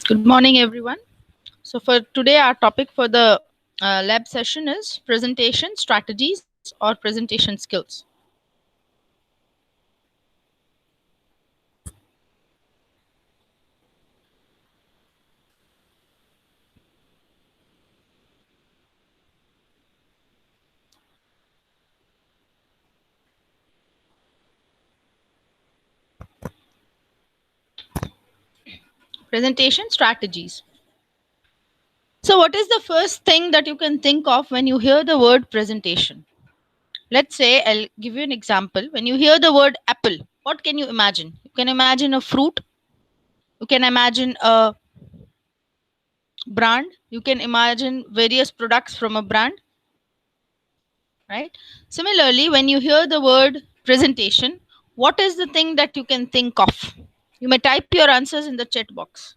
Good morning, everyone. So, for today, our topic for the lab session is presentation strategies or presentation skills. Presentation strategies. So, what is the first thing that you can think of when you hear the word presentation? Let's say, I'll give you an example. When you hear the word apple, what can you imagine? You can imagine a fruit, you can imagine a brand, you can imagine various products from a brand, right? Similarly, when you hear the word presentation, what is the thing that you can think of? You may type your answers in the chat box.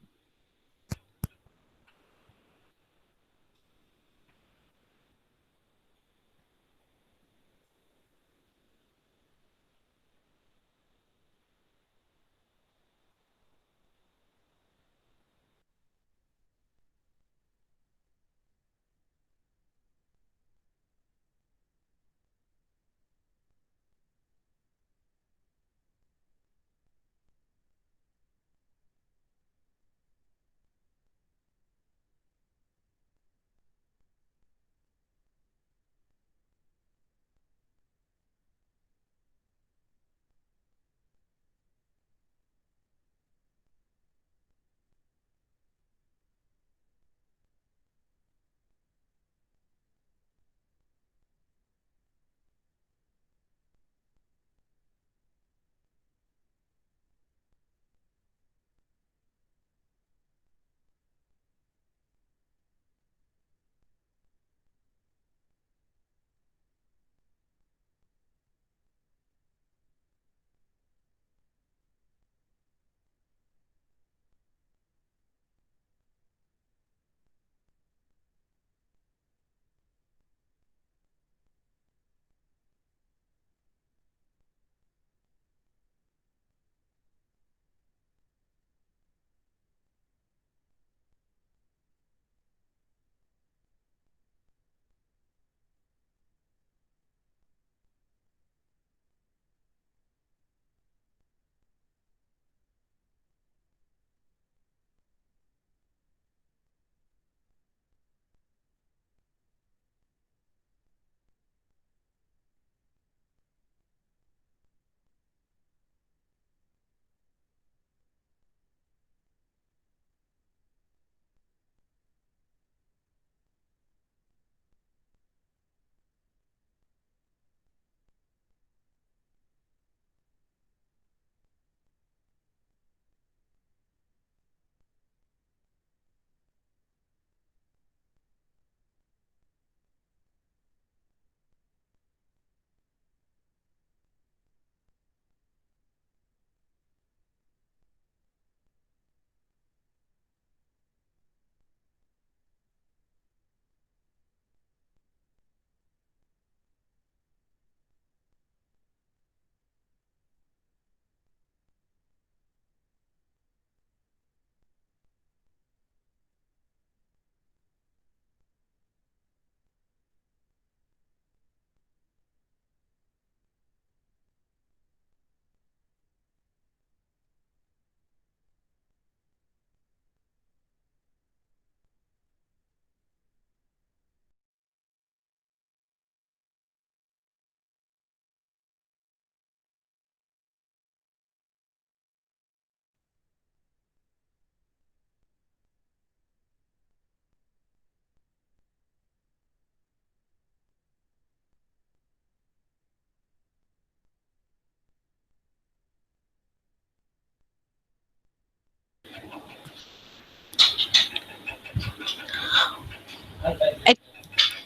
Ex-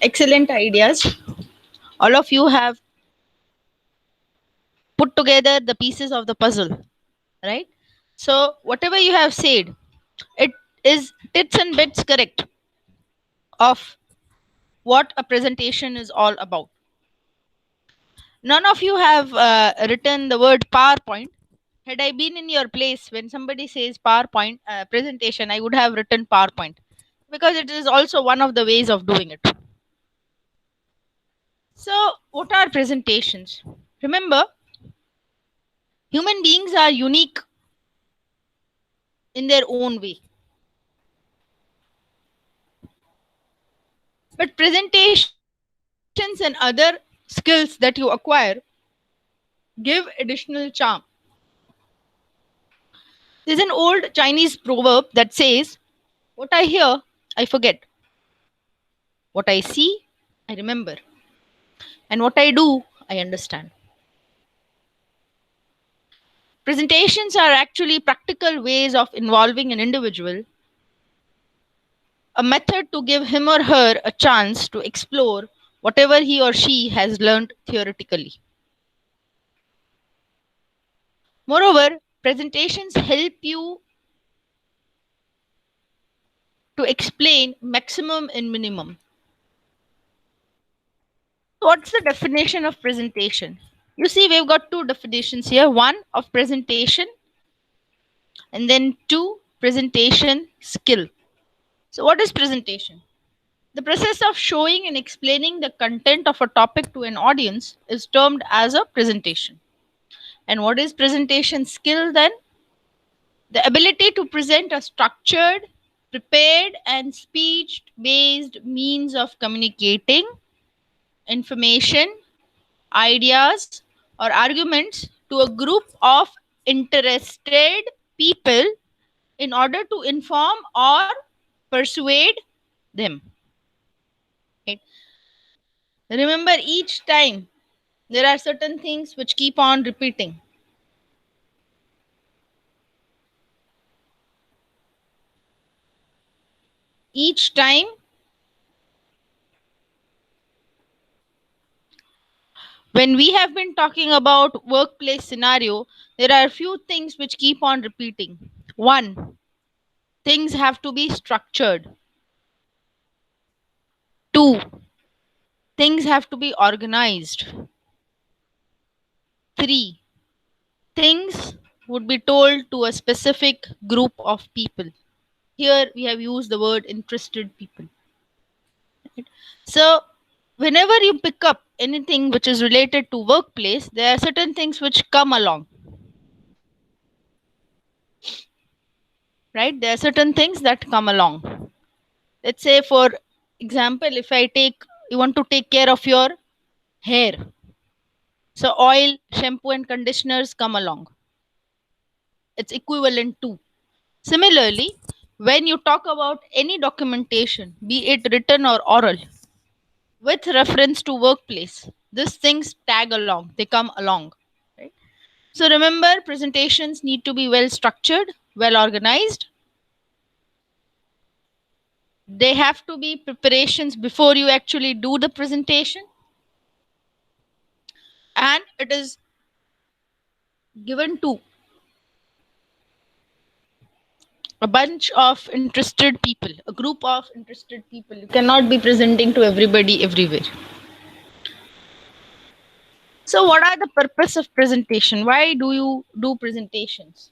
Excellent ideas. All of you have put together the pieces of the puzzle, right? So, whatever you have said, it is tits and bits correct of what a presentation is all about. None of you have written the word PowerPoint, Had I been in your place when somebody says PowerPoint presentation, I would have written PowerPoint because it is also one of the ways of doing it. So, what are presentations? Remember, human beings are unique in their own way. But presentations and other skills that you acquire give additional charm. There's an old Chinese proverb that says, "What I hear, I forget. What I see, I remember. And what I do, I understand." Presentations are actually practical ways of involving an individual, a method to give him or her a chance to explore whatever he or she has learned theoretically. Moreover, presentations help you to explain maximum and minimum. What's the definition of presentation? You see, we've got two definitions here, one of presentation and then two presentation skill. So, what is presentation? The process of showing and explaining the content of a topic to an audience is termed as a presentation. And what is presentation skill then? The ability to present a structured, prepared, and speech based means of communicating information, ideas, or arguments to a group of interested people in order to inform or persuade them. Right? Remember, each time there are certain things which keep on repeating. Each time when we have been talking about workplace scenario, there are a few things which keep on repeating. One, things have to be structured. Two, things have to be organized. Three, things would be told to a specific group of people. Here we have used the word interested people. Right? So, whenever you pick up anything which is related to workplace, there are certain things which come along. Right? There are certain things that come along. Let's say, for example, if I take, you want to take care of your hair. So, oil, shampoo, and conditioners come along. It's equivalent to. Similarly, when you talk about any documentation, be it written or oral, with reference to workplace, these things tag along, they come along. Right? So remember, presentations need to be well structured, well organized. They have to be preparations before you actually do the presentation. And it is given to a bunch of interested people, a group of interested people. You cannot be presenting to everybody everywhere. So, what are the purpose of presentation? Why do you do presentations?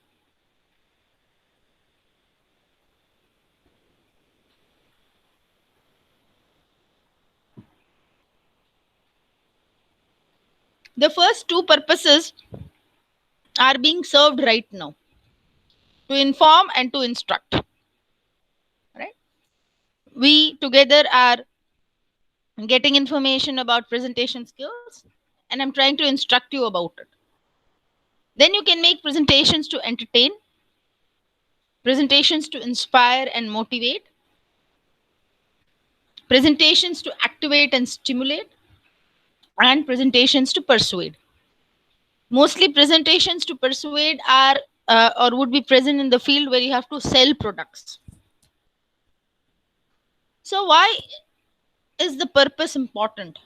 The first two purposes are being served right now, to inform and to instruct. Right? We together are getting information about presentation skills, and I'm trying to instruct you about it. Then you can make presentations to entertain, presentations to inspire and motivate, presentations to activate and stimulate, and presentations to persuade. Mostly presentations to persuade are or would be present in the field where you have to sell products. So why is the purpose important?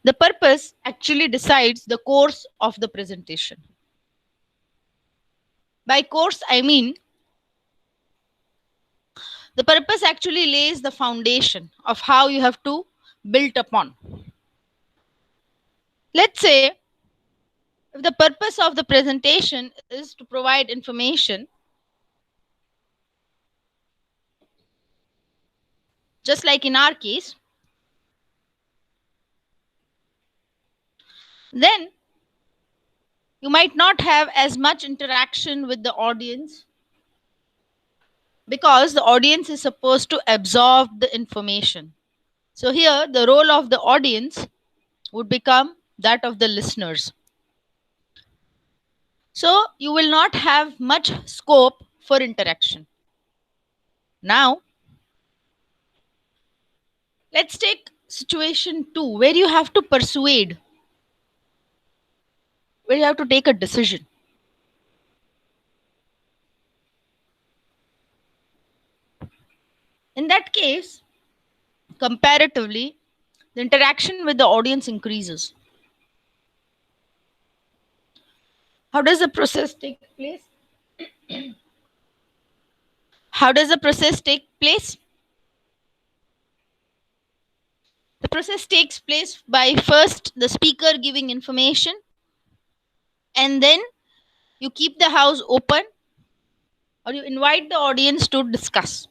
The purpose actually decides the course of the presentation. By course, I mean The purpose actually lays the foundation of how you have to build upon. Let's say if the purpose of the presentation is to provide information, just like in our case, then you might not have as much interaction with the audience because the audience is supposed to absorb the information. So here, the role of the audience would become that of the listeners. So you will not have much scope for interaction. Now, let's take situation 2 where you have to persuade, where you have to take a decision. In that case, comparatively, the interaction with the audience increases. How does the process take place? How does the process take place? The process takes place by first the speaker giving information, and then you keep the house open or you invite the audience to discuss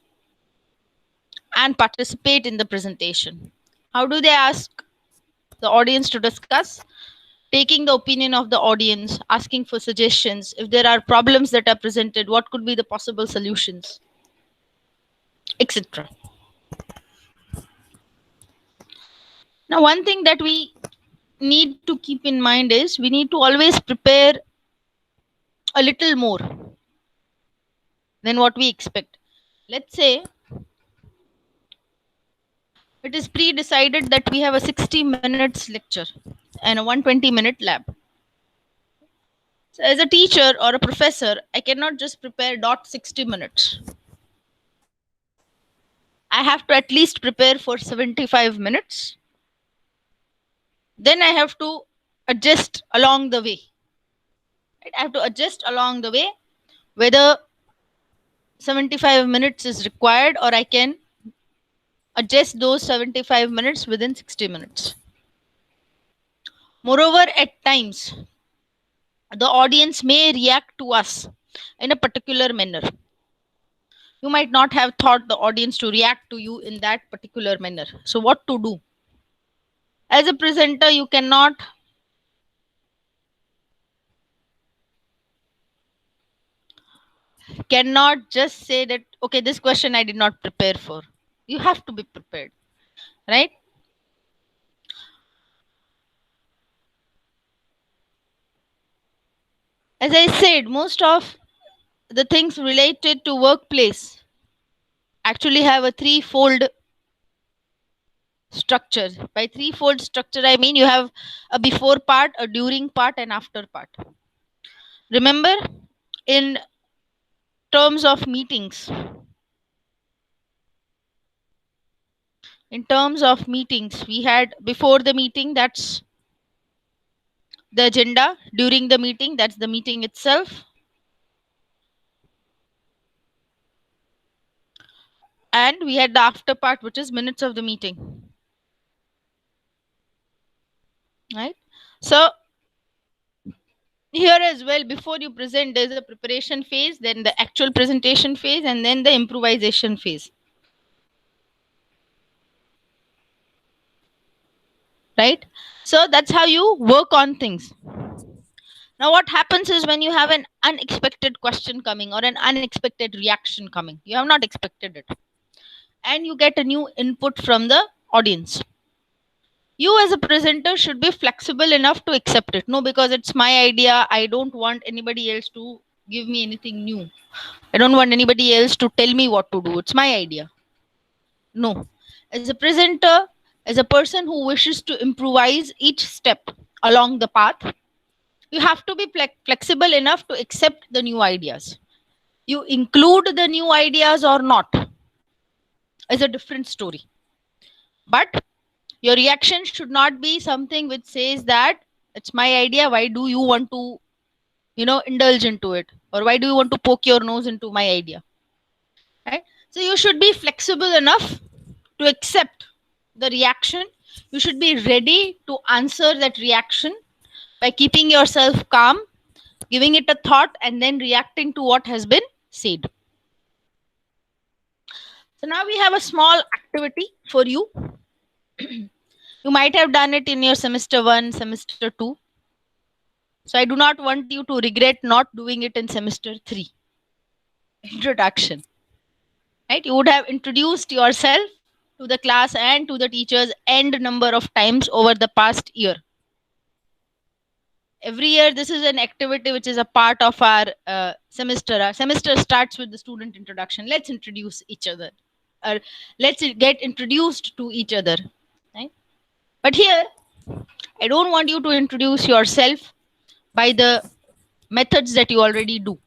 and participate in the presentation. How do they ask the audience to discuss? Taking the opinion of the audience, asking for suggestions. If there are problems that are presented, what could be the possible solutions, etc. Now, one thing that we need to keep in mind is we need to always prepare a little more than what we expect. Let's say it is pre-decided that we have a 60 minutes lecture and a 120-minute lab. So as a teacher or a professor, I cannot just prepare dot 60 minutes. I have to at least prepare for 75 minutes. Then I have to adjust along the way. Right? I have to adjust along the way whether 75 minutes is required or I can adjust those 75 minutes within 60 minutes. Moreover, at times, the audience may react to us in a particular manner. You might not have thought the audience to react to you in that particular manner. So, what to do? As a presenter, you cannot just say that, okay, this question I did not prepare for. You have to be prepared, right? As I said, most of the things related to workplace actually have a threefold structure. By threefold structure, I mean you have a before part, a during part, and after part. Remember, in terms of meetings, we had before the meeting, that's the agenda. During the meeting, that's the meeting itself. And we had the after part, which is minutes of the meeting. Right? So here as well, before you present, there's a preparation phase, then the actual presentation phase, and then the improvisation phase. Right? So that's how you work on things. Now, what happens is when you have an unexpected question coming or an unexpected reaction coming, you have not expected it, and you get a new input from the audience. You, as a presenter, should be flexible enough to accept it. No, because it's my idea. I don't want anybody else to give me anything new. I don't want anybody else to tell me what to do. It's my idea. No. As a presenter, as a person who wishes to improvise each step along the path, you have to be flexible enough to accept the new ideas. You include the new ideas or not is a different story. But your reaction should not be something which says that it's my idea. Why do you want to, indulge into it? Or why do you want to poke your nose into my idea? Right? So you should be flexible enough to accept the reaction. You should be ready to answer that reaction by keeping yourself calm, giving it a thought, and then reacting to what has been said. So now we have a small activity for you. You might have done it in your semester 1, semester 2. So I do not want you to regret not doing it in semester 3. Introduction. Right? You would have introduced yourself to the class and to the teachers n number of times over the past year. Every year, this is an activity which is a part of our semester. Our semester starts with the student introduction. Let's introduce each other, or let's get introduced to each other. Right? But here, I don't want you to introduce yourself by the methods that you already do.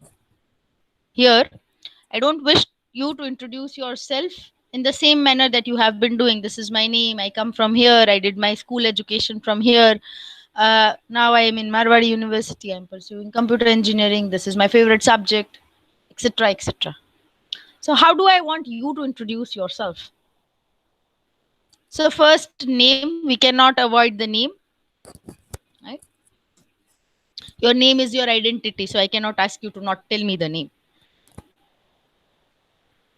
Here, I don't wish you to introduce yourself in the same manner that you have been doing. This is my name. I come from here. I did my school education from here. Now I am in Marwadi University. I'm pursuing computer engineering. This is my favorite subject, etc., etc. So, how do I want you to introduce yourself? So, first name, we cannot avoid the name. Right? Your name is your identity, so I cannot ask you to not tell me the name.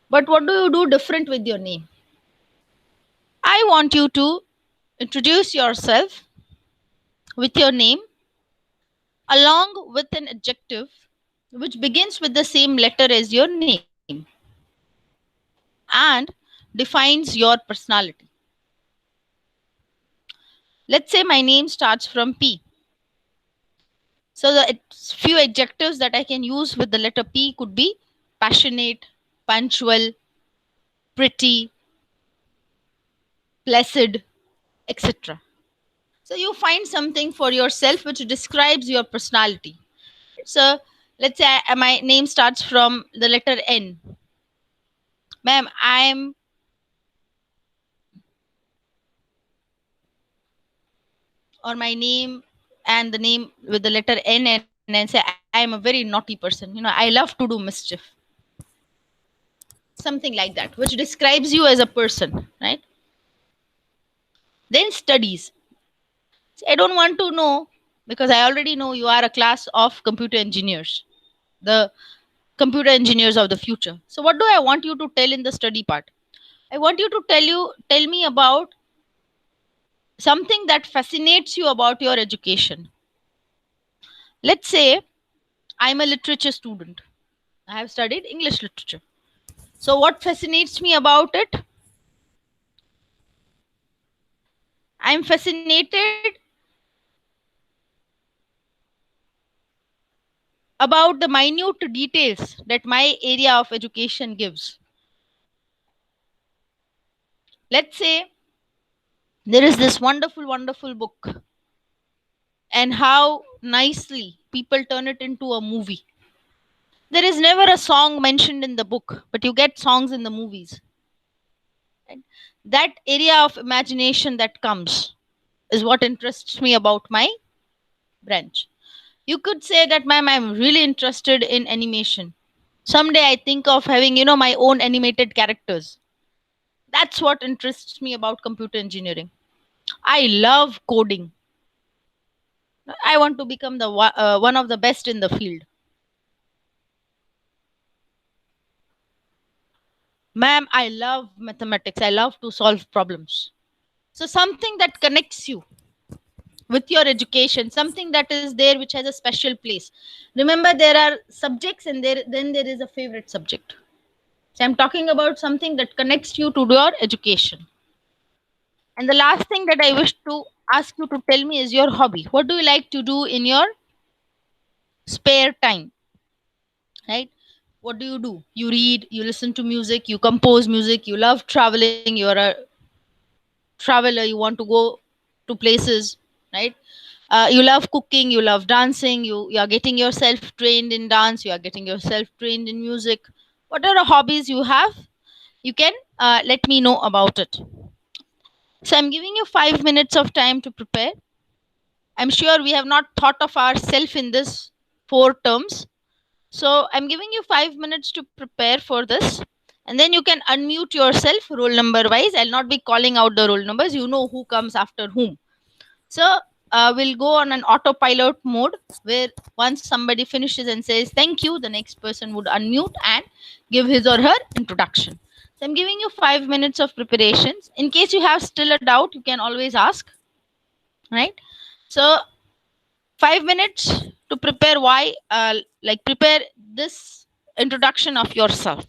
But what do you do different with your name? I want you to introduce yourself with your name along with an adjective which begins with the same letter as your name and defines your personality. Let's say my name starts from P. So the few adjectives that I can use with the letter P could be passionate, punctual, pretty, placid, etc. So you find something for yourself which describes your personality. So let's say my name starts from the letter N. Ma'am, I'm or my name and the name with the letter N and then say I am a very naughty person. I love to do mischief. Something like that, which describes you as a person, right? Then studies. See, I don't want to know because I already know you are a class of computer engineers, the computer engineers of the future. So what do I want you to tell in the study part? I want you to tell me about something that fascinates you about your education. Let's say I'm a literature student. I have studied English literature. So what fascinates me about it? I'm fascinated about the minute details that my area of education gives. Let's say there is this wonderful book, and how nicely people turn it into a movie. There is never a song mentioned in the book, but you get songs in the movies. And that area of imagination that comes is what interests me about my branch. You could say that, ma'am, I'm really interested in animation. Someday I think of having, my own animated characters. That's what interests me about computer engineering. I love coding. I want to become one of the best in the field. Ma'am, I love mathematics. I love to solve problems. So something that connects you with your education, something that is there which has a special place. Remember, there are subjects and then there is a favorite subject. So I'm talking about something that connects you to your education. And the last thing that I wish to ask you to tell me is your hobby. What do you like to do in your spare time? Right? What do? You read, you listen to music, you compose music, you love traveling, you're a traveler, you want to go to places, right? You love cooking, you love dancing, you are getting yourself trained in dance, you are getting yourself trained in music. Whatever hobbies you have, you can let me know about it. So I'm giving you 5 minutes of time to prepare. I'm sure we have not thought of ourselves in this four terms. So I'm giving you 5 minutes to prepare for this. And then you can unmute yourself roll number wise. I'll not be calling out the roll numbers. You know who comes after whom. So we'll go on an autopilot mode where once somebody finishes and says thank you, the next person would unmute and give his or her introduction. So I'm giving you 5 minutes of preparations. In case you have still a doubt, you can always ask, right? So 5 minutes to prepare why, like prepare this introduction of yourself.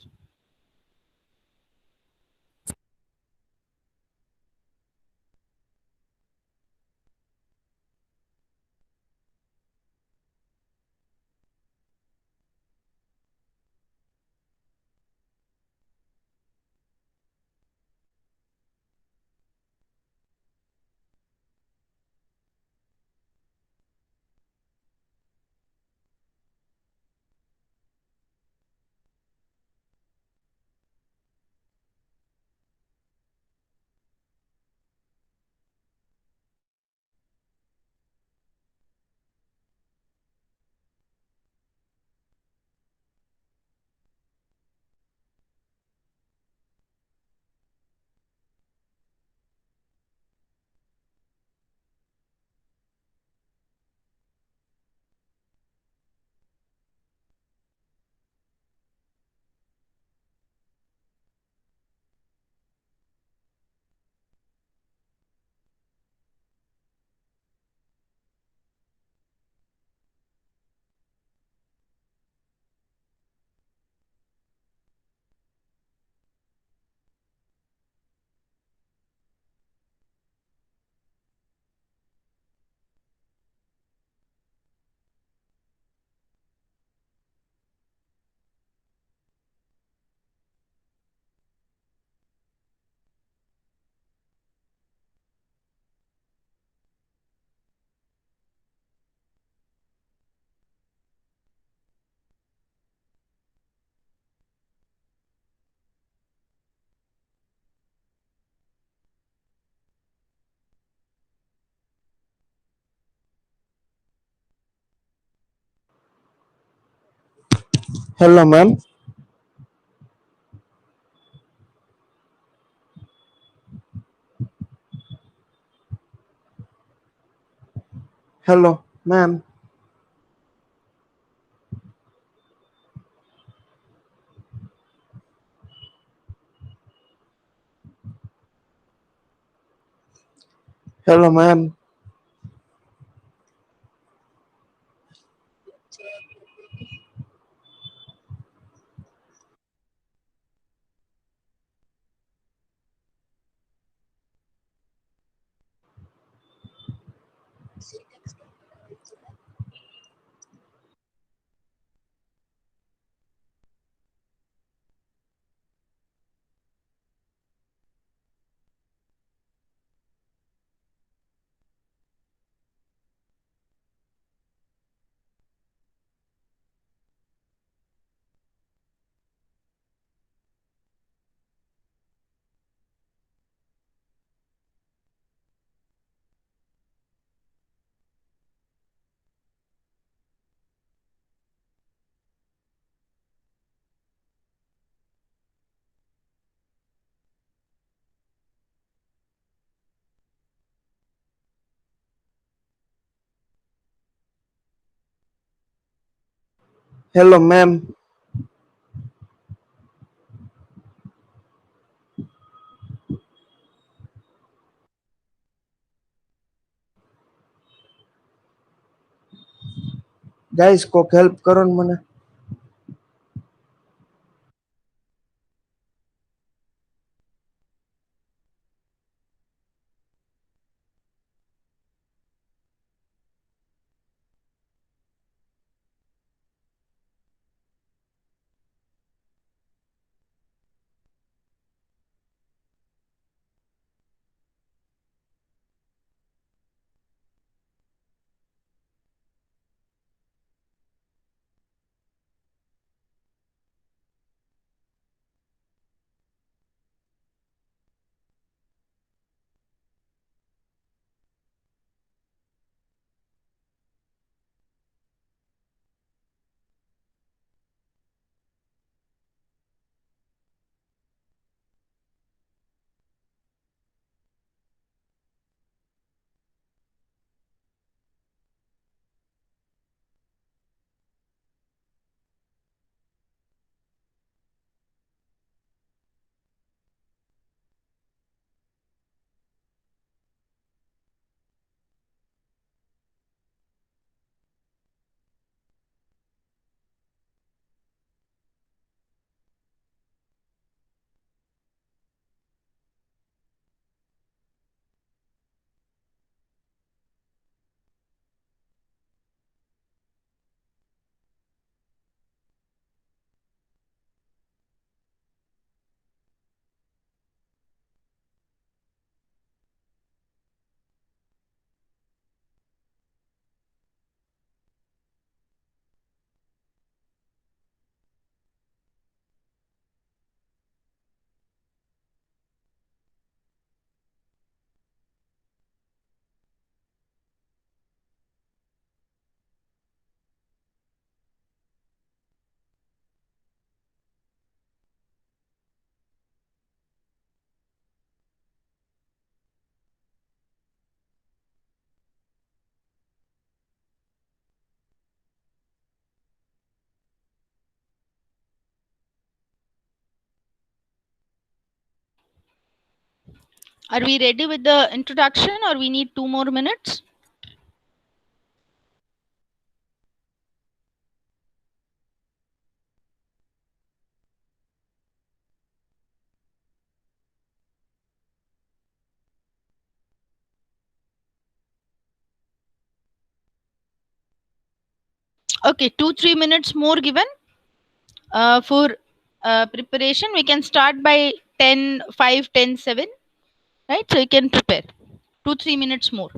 Hello, ma'am. Hello, ma'am. Hello, ma'am. Hello, ma'am. Guys, coke help કરો ને મને. Are we ready with the introduction or we need 2 more minutes? Okay, 2 3 minutes more given for preparation. We can start by 10 5 10 7, right? So you can prepare 2 3 minutes more.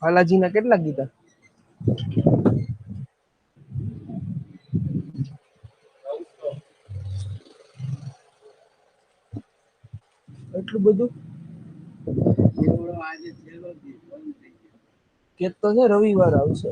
બાલાજીના કેટલા કીધા? એટલું બધું કેતો છે રવિવાર આવશે.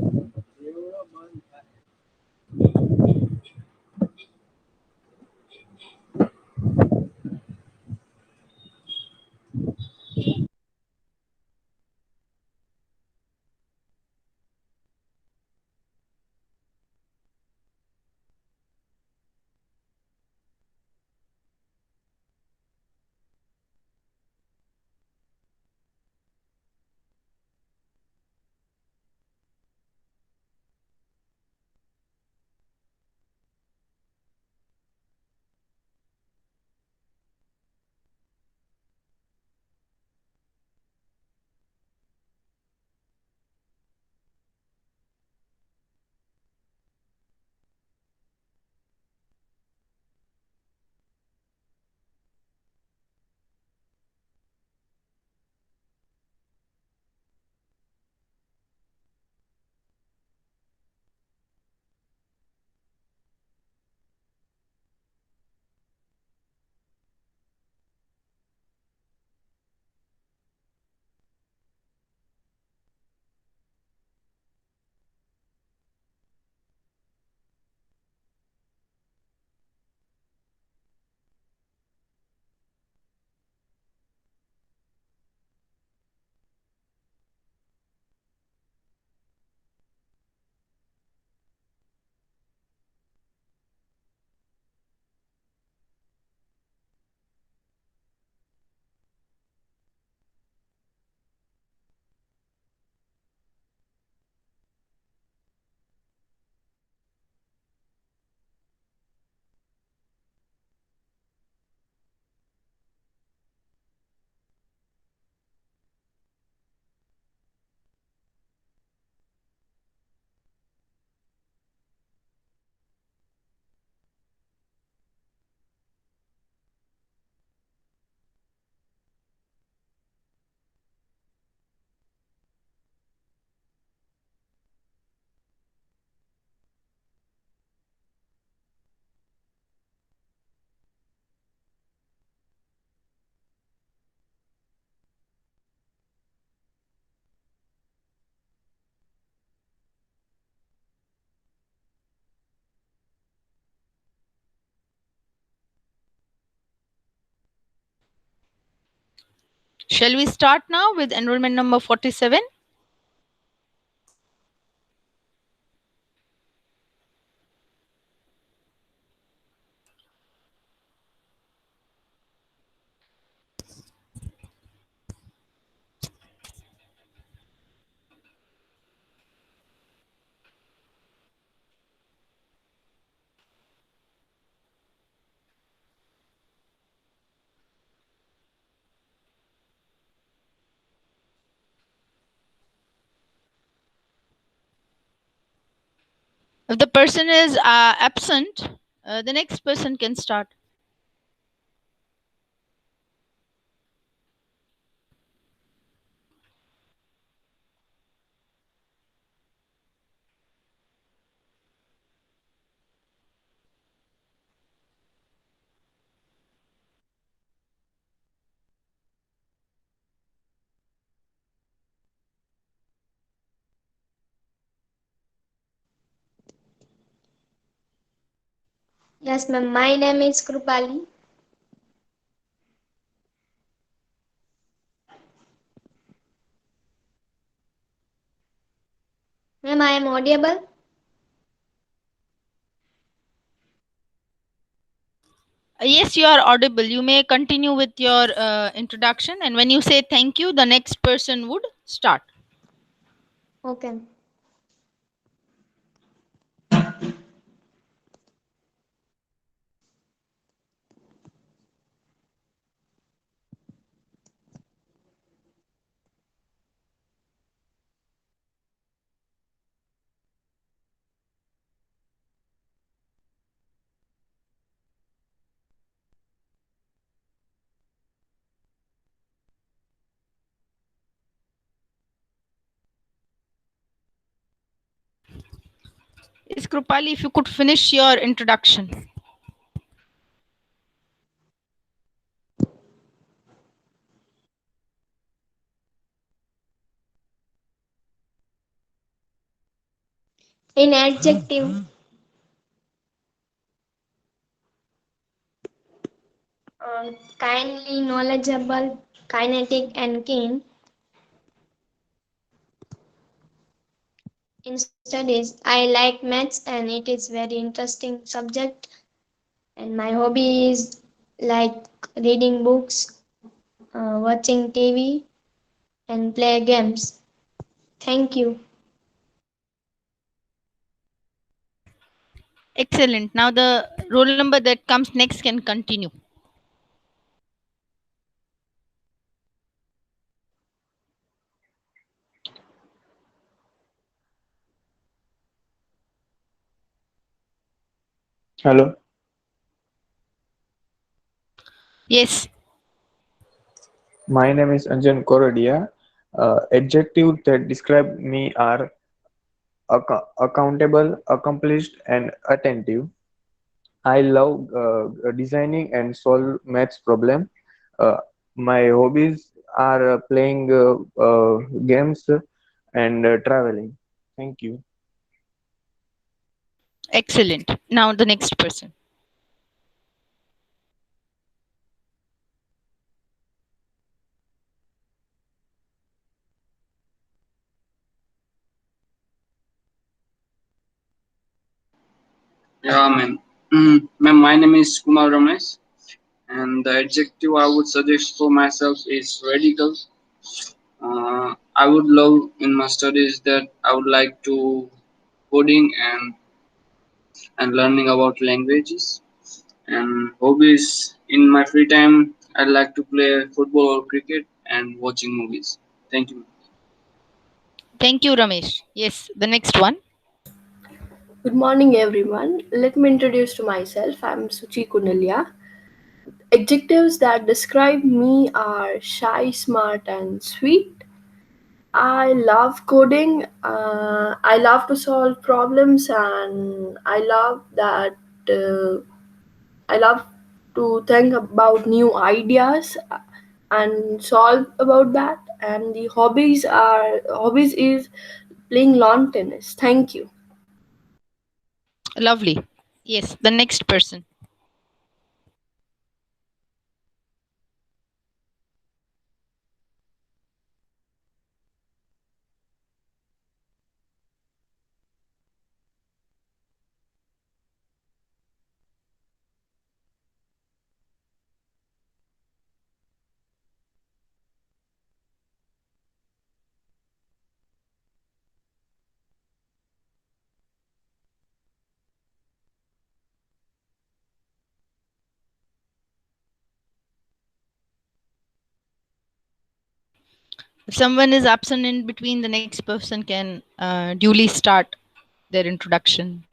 Shall we start now with enrollment number 47? If the person is absent, the next person can start. Yes, ma'am. My name is Krupali. Ma'am, I am audible. Yes, you are audible. You may continue with your introduction, and when you say thank you, the next person would start. Okay. Yes, Krupali, if you could finish your introduction. In adjective, kindly, knowledgeable, kinetic, and keen. In studies, I like maths and it is very interesting subject. And my hobby is like reading books, watching TV, and play games. Thank you. Excellent. Now the roll number that comes next can continue. Hello. Yes. My name is Anjan Korodia. Adjectives that describe me are accountable, accomplished, and attentive. I love designing and solve maths problem. Uh, my hobbies are playing games and traveling. Thank you. Excellent. Now the next person. Yeah, ma'am. Ma'am, my name is Kumar Ramesh, and the adjective I would suggest for myself is radical. I would love in my studies that I would like to coding and learning about languages and hobbies. In my free time, I like to play football or cricket and watching movies. Thank you. Thank you, Ramesh. Yes, the next one. Good morning, everyone. Let me introduce to myself. I'm Suchi Kunalia. Adjectives that describe me are shy, smart, and sweet. I love coding. I love to solve problems, and I love that. I love to think about new ideas and solve about that. And the hobbies is playing lawn tennis. Thank you. Lovely. Yes, the next person. If someone is absent in between, the next person can duly start their introduction.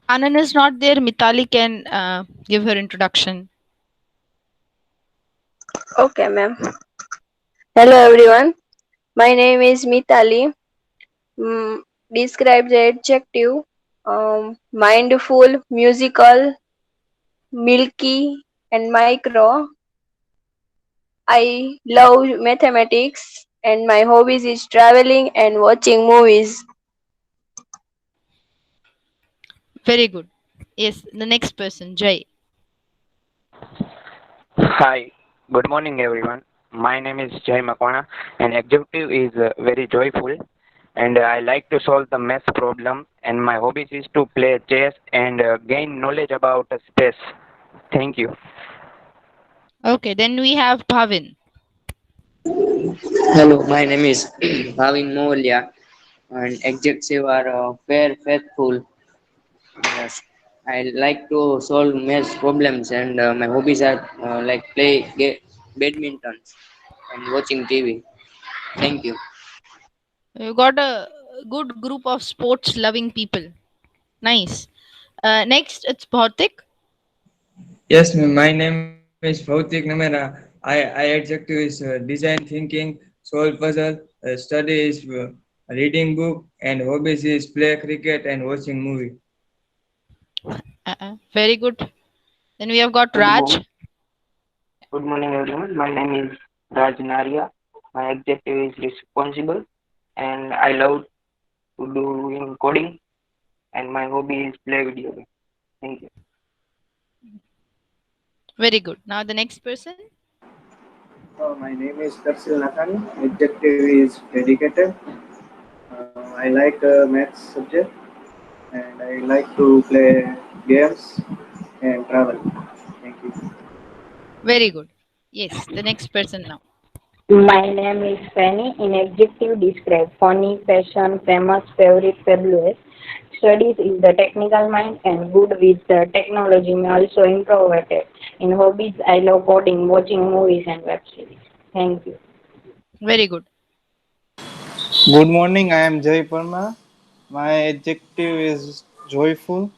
Anand is not there. Mitali can give her introduction. Okay, ma'am. Hello, everyone. My name is Mitali. Describe the adjective mindful, musical, milky, and micro. I love mathematics, and my hobbies is traveling and watching movies. Very good. Yes, the next person, Jay. Hi, good morning everyone. My name is Jai Makwana and adjective is very joyful and I like to solve the math problem and my hobbies is to play chess and gain knowledge about space. Thank you. Okay, then we have Bhavin. Hello, my name is Bhavin Molia, and adjective are fair, faithful. Yes. I like to solve math problems, and my hobbies are like badminton and watching TV. Thank you. You got a good group of sports loving people. Nice. Next, it's Bhautik. Yes, ma'am. My name is Bhautik Namera. I adjective is design thinking, solve puzzle, study is reading book, and hobbies is play cricket and watching movie. Very good. Then we have got Good Raj. morning. Good morning everyone. My name is Raj Naria. My adjective is responsible and I love to do in coding and my hobby is play video games. Thank you. Very good. Now the next person. My name is Tarsil Nathani. Adjective is dedicated. I like maths subject and I like to play games and travel. Thank you. Very good. Yes, the next person now. My name is Fanny. In adjective describe funny, fashion, famous, favorite, fabulous. Studies is the technical mind and good with the technology may also introverted. In hobbies, I love coding, watching movies and web series. Thank you. Very good. Good morning. I am Jai Parma. My adjective is joyful.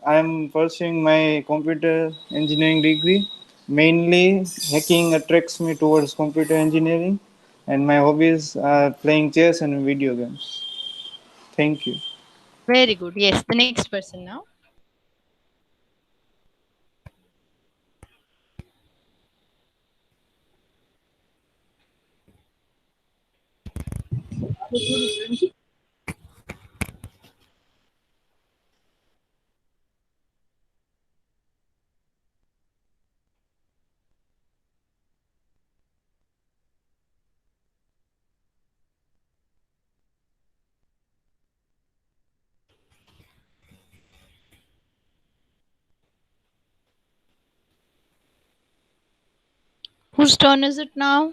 I am pursuing my computer engineering degree. Mainly, hacking attracts me towards computer engineering, and my hobbies are playing chess and video games. Thank you. Very good. Yes, the next person now. Whose turn is it now?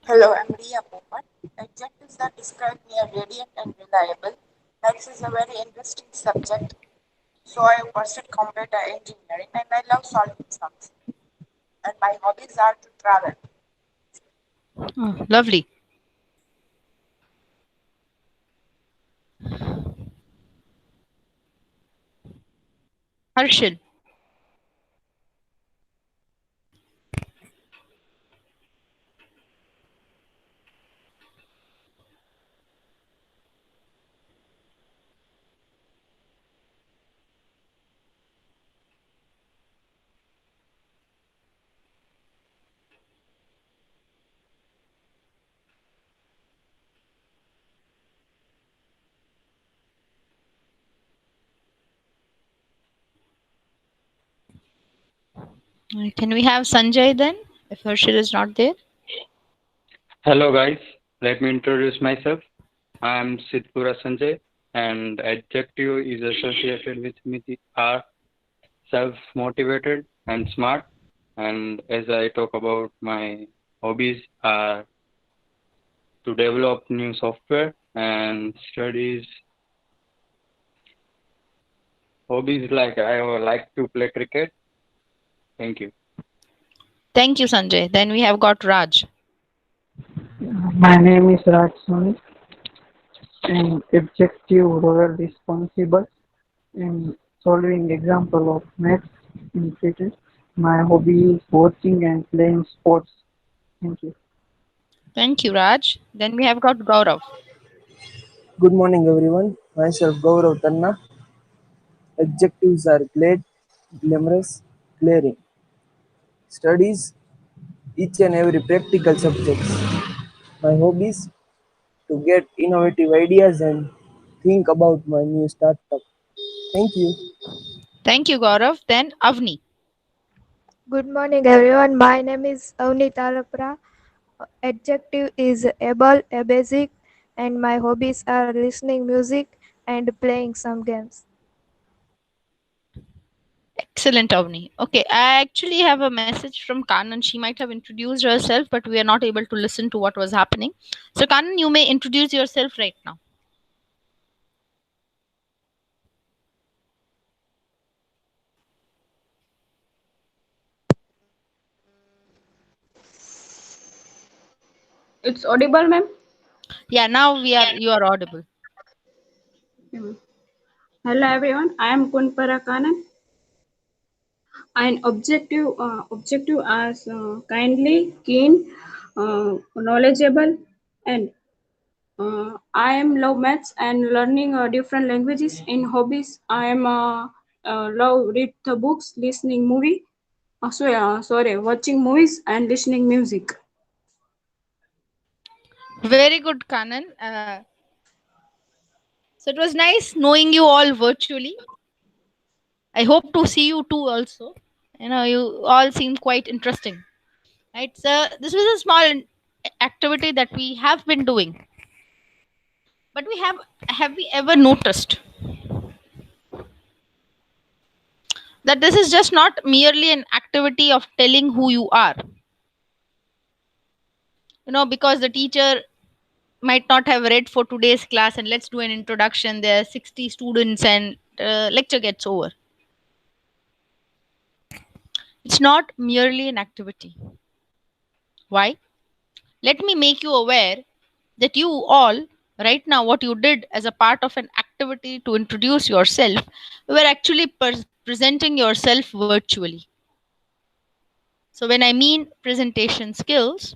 Hello, I'm Ria Popat. Adjectives that describe me are radiant and reliable. Maths is a very interesting subject, so I pursued computer engineering and I love solving sums. And my hobbies are to travel. Oh, lovely. Harshil. Can we have Sanjay then, if Harshit is not there? Hello guys, let me introduce myself. I am Sidpura Sanjay and adjective is associated with me are self-motivated and smart, and as I talk about my hobbies are to develop new software and studies. Hobbies like I like to play cricket. Thank you. Thank you, Sanjay. Then we have got Raj. My name is Raj Soni and adjective role responsible in solving example of maths in cricket. My hobby is watching and playing sports. Thank you. Thank you, Raj. Then we have got Gaurav. Good morning, everyone. Myself Gaurav Tanna. Adjectives are glad, glamorous, glaring. Studies each and every practical subjects. My hobbies to get innovative ideas and think about my new startup. Thank you. Thank you, Gaurav. Then Avni. Good morning, everyone. My name is Avni Talapra. Adjective is able, a basic, and my hobbies are listening music and playing some games. Excellent, Avni. Okay, I actually have a message from Kanan. She might have introduced herself, but we are not able to listen to what was happening. So, Kanan, you may introduce yourself right now. It's audible, ma'am? Yeah, now you are audible. Hello, everyone. I am Kunpara Kanan. And objective as kindly, keen, knowledgeable, and I am love maths and learning different languages. In hobbies, I am love read the books, listening movie. Watching movies and listening music. Very good, Kanan. So it was nice knowing you all virtually. I hope to see you too also. You all seem quite interesting. Right? So this was a small activity that we have been doing. But have we ever noticed that this is just not merely an activity of telling who you are? Because the teacher might not have read for today's class and let's do an introduction. There are 60 students and lecture gets over. It's not merely an activity. Why? Let me make you aware that you all, right now, what you did as a part of an activity to introduce yourself, you were actually presenting yourself virtually. So when I mean presentation skills,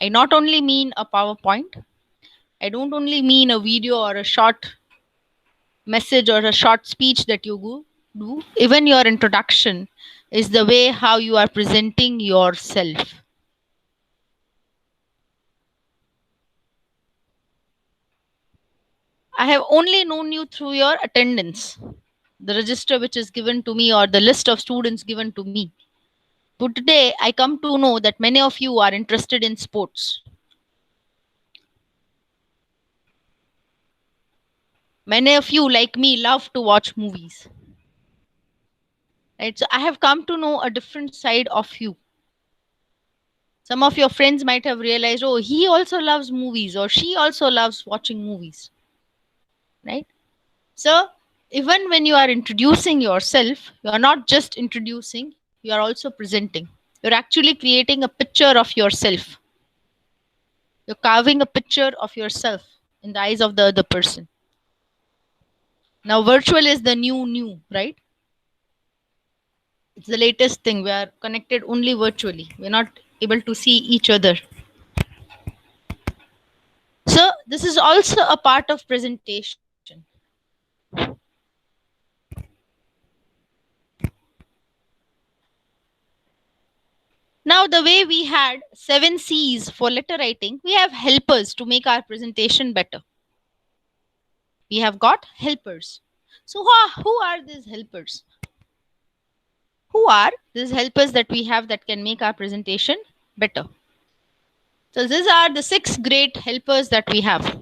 I not only mean a PowerPoint, I don't only mean a video or a short message or a short speech that you do. Even your introduction is the way how you are presenting yourself. I have only known you through your attendance, the register which is given to me or the list of students given to me. But today I come to know that many of you are interested in sports. Many of you, like me, love to watch movies. Right? So I have come to know a different side of you. Some of your friends might have realized, oh, he also loves movies or she also loves watching movies. Right? So even when you are introducing yourself, you are not just introducing, you are also presenting. You're actually creating a picture of yourself. You're carving a picture of yourself in the eyes of the other person. Now, virtual is the new, right? It's the latest thing. We are connected only virtually. We're not able to see each other. So this is also a part of presentation. Now, the way we had 7 C's for letter writing, we have helpers to make our presentation better. We have got helpers. So who are these helpers? Who are these helpers that we have that can make our presentation better? So these are the 6 great helpers that we have.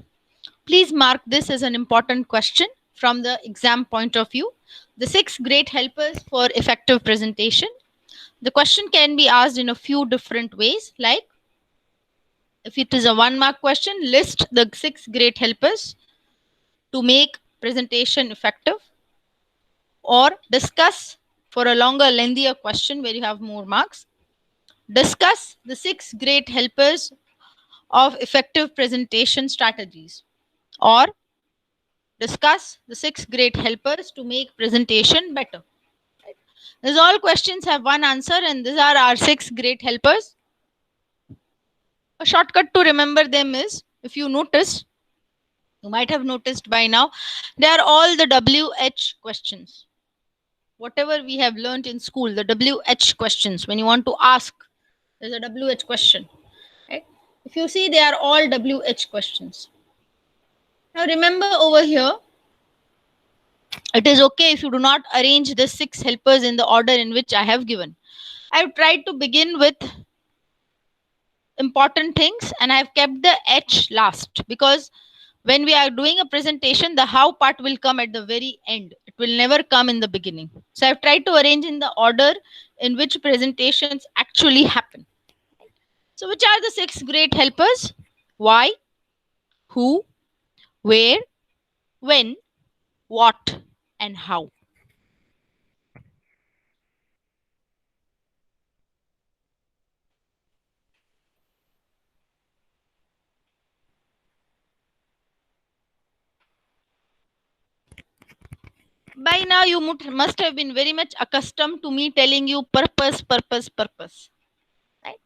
Please mark this as an important question from the exam point of view. The 6 great helpers for effective presentation. The question can be asked in a few different ways, like if it is a 1-mark question, list the 6 great helpers to make presentation effective, or discuss for a longer, lengthier question where you have more marks. Discuss the 6 great helpers of effective presentation strategies, or discuss the 6 great helpers to make presentation better. These all questions have one answer, and these are our 6 great helpers. A shortcut to remember them is, if you notice, you might have noticed by now, they are all the WH questions. Whatever we have learned in school, the WH questions, when you want to ask, there's a WH question. Right? If you see, they are all WH questions. Now remember over here, it is okay if you do not arrange the 6 helpers in the order in which I have given. I have tried to begin with important things and I have kept the H last, because when we are doing a presentation, the how part will come at the very end. It will never come in the beginning. So I've tried to arrange in the order in which presentations actually happen. So which are the 6 great helpers? Why, who, where, when, what, and how. By now you must have been very much accustomed to me telling you purpose. Right?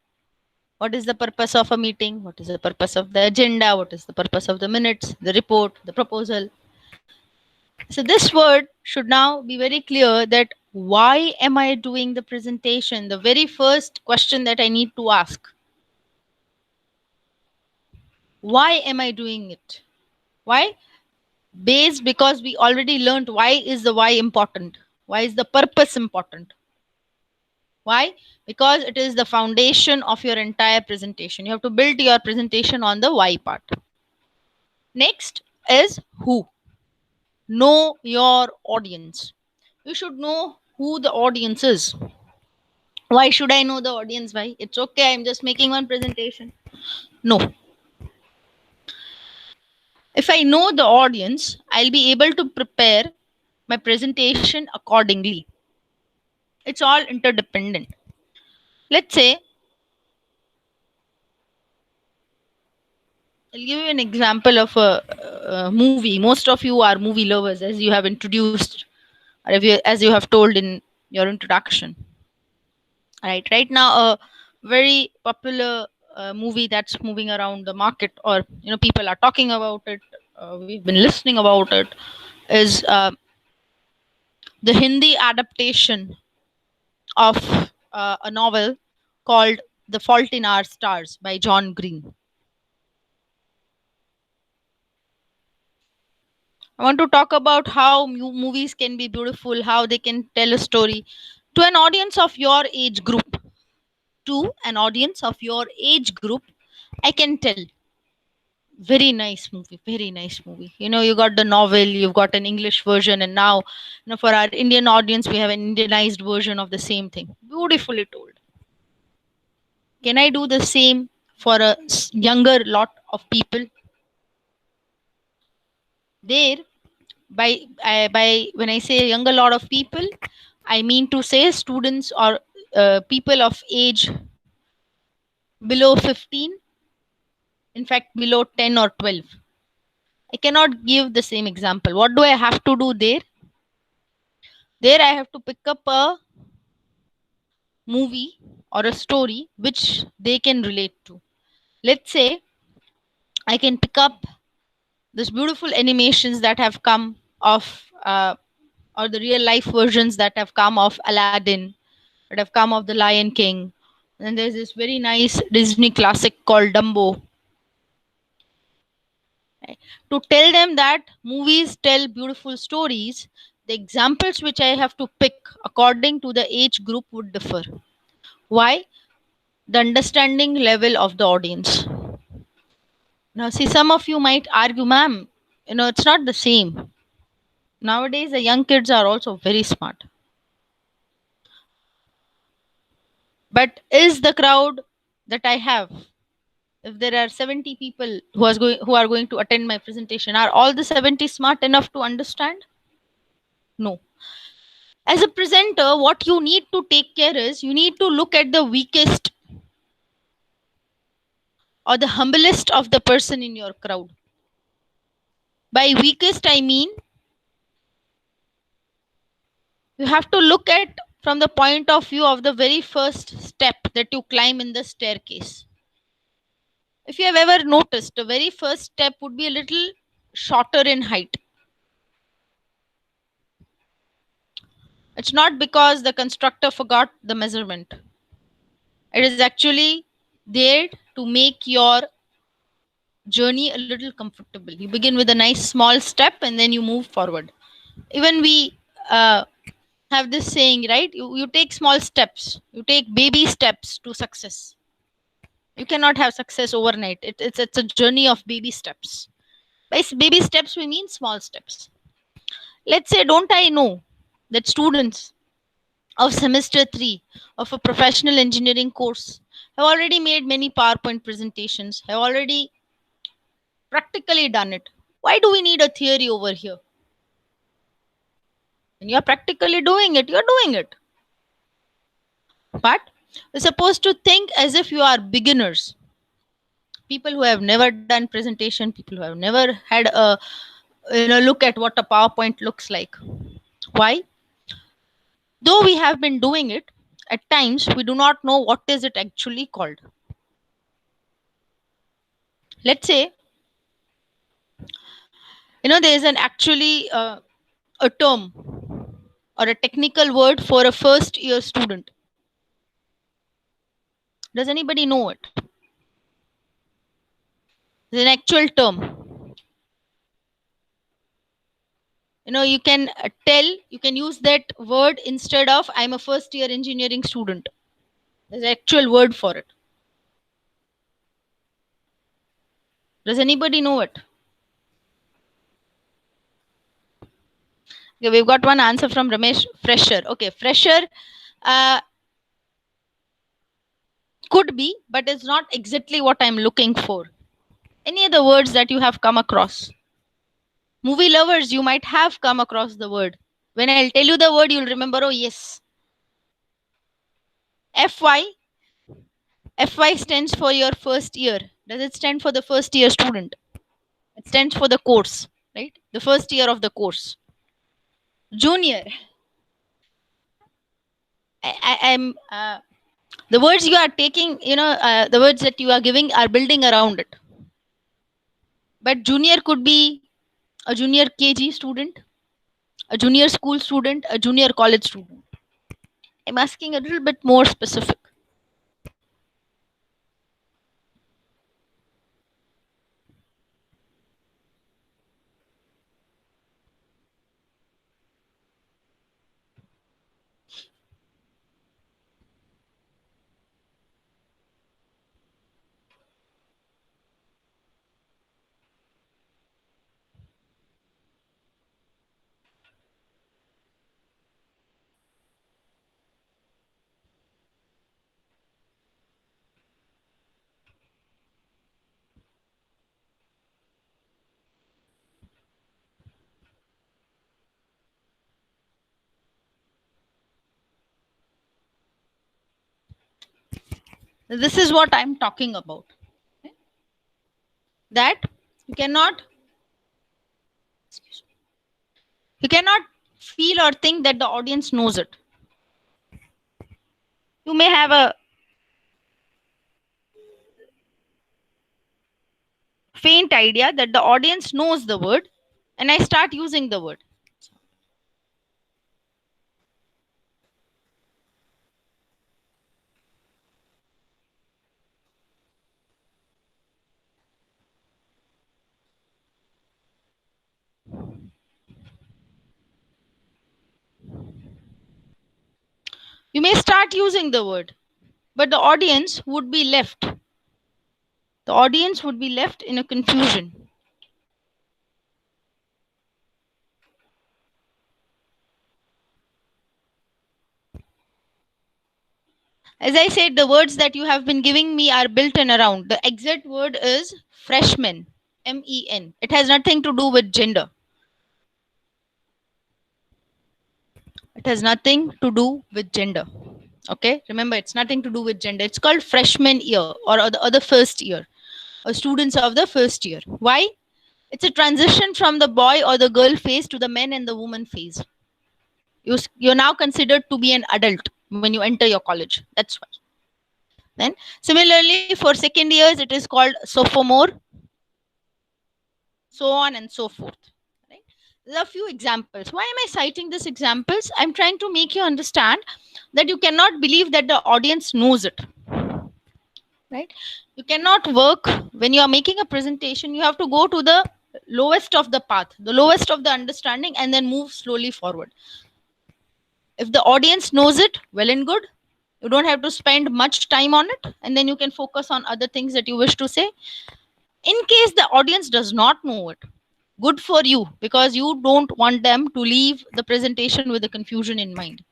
What is the purpose of a meeting? What is the purpose of the agenda? What is the purpose of the minutes, the report, the proposal? So this word should now be very clear, that why am I doing the presentation? The very first question that I need to ask. Why am I doing it? Why? Based, because we already learned why is the why important. Why is the purpose important? Why? Because it is the foundation of your entire presentation. You have to build your presentation on the why part. Next is who. Know your audience. You should know who the audience is. Why should I know the audience? Why? It's okay, I'm just making one presentation. No. If I know the audience, I'll be able to prepare my presentation accordingly. It's all interdependent. Let's say, I'll give you an example of a movie. Most of you are movie lovers, as you have introduced, or as you have told in your introduction. Right now, a very popular movie that's moving around the market, or people are talking about it. We've been listening about it. Is the Hindi adaptation of a novel called The Fault in Our Stars by John Green. I want to talk about how movies can be beautiful, how they can tell a story to an audience of your age group. To an audience of your age group, I can tell. Very nice movie, very nice movie. You got the novel, you've got an English version, and now, for our Indian audience, we have an Indianized version of the same thing. Beautifully told. Can I do the same for a younger lot of people? There, by when I say younger lot of people, I mean to say students or people of age below 15, in fact below 10 or 12. I cannot give the same example. What do I have to do there? There I have to pick up a movie or a story which they can relate to. Let's say I can pick up this beautiful animations that have come of or the real life versions that have come of Aladdin, that have come of The Lion King. And there's this very nice Disney classic called Dumbo. To tell them that movies tell beautiful stories, the examples which I have to pick according to the age group would differ. Why? The understanding level of the audience. Now, see, some of you might argue, ma'am, it's not the same. Nowadays, the young kids are also very smart. But is the crowd that I have, if there are 70 people who are going to attend my presentation, are all the 70 smart enough to understand? No. As a presenter, what you need to take care is you need to look at the weakest or the humblest of the person in your crowd. By weakest, I mean you have to look at from the point of view of the very first step that you climb in the staircase. If you have ever noticed, the very first step would be a little shorter in height. It's not because the constructor forgot the measurement. It is actually there to make your journey a little comfortable. You begin with a nice small step and then you move forward. Even we have this saying, right? You take small steps, you take baby steps to success. You cannot have success overnight. It's a journey of baby steps. By baby steps, we mean small steps. Let's say, don't I know that students of semester 3 of a professional engineering course have already made many PowerPoint presentations, have already practically done it. Why do we need a theory over here? When you're practically doing it, you're doing it. But we're supposed to think as if you are beginners. People who have never done presentation, people who have never had a look at what a PowerPoint looks like. Why? Though we have been doing it, at times we do not know what is it actually called. Let's say, there is an actually a term or a technical word for a first year student. Does anybody know it? It's an actual term. You can you can use that word instead of I'm a first year engineering student. There's an actual word for it. Does anybody know it? Okay, we've got one answer from Ramesh. Fresher. Okay, fresher could be, but it's not exactly what I'm looking for. Any other words that you have come across? Movie lovers, you might have come across the word. When I'll tell you the word, you'll remember, oh yes. FY. FY stands for your first year. Does it stand for the first year student? It stands for the course, right? The first year of the course. Junior. I'm the words you are taking, the words that you are giving are building around it. But junior could be a junior KG student, a junior school student, a junior college student. I'm asking a little bit more specific. This is what I'm talking about. Okay? That you cannot feel or think that the audience knows it. You may have a faint idea that the audience knows the word, and I start using the word. You may start using the word, but the audience would be left. The audience would be left in a confusion. As I said, the words that you have been giving me are built in around. The exact word is freshman, MEN. It has nothing to do with gender. It has nothing to do with gender. Okay, remember, it's nothing to do with gender. It's called freshman year or the first year, or students of the first year. Why? It's a transition from the boy or the girl phase to the men and the woman phase. You're now considered to be an adult when you enter your college. That's why. Then, similarly, for second years, it is called sophomore, so on and so forth. Right? There are a few examples. Why am I citing these examples? I'm trying to make you understand that you cannot believe that the audience knows it. Right? You cannot work when you are making a presentation. You have to go to the lowest of the path, the lowest of the understanding, and then move slowly forward. If the audience knows it, well and good. You don't have to spend much time on it, and then you can focus on other things that you wish to say. In case the audience does not know it, good for you, because you don't want them to leave the presentation with a confusion in mind.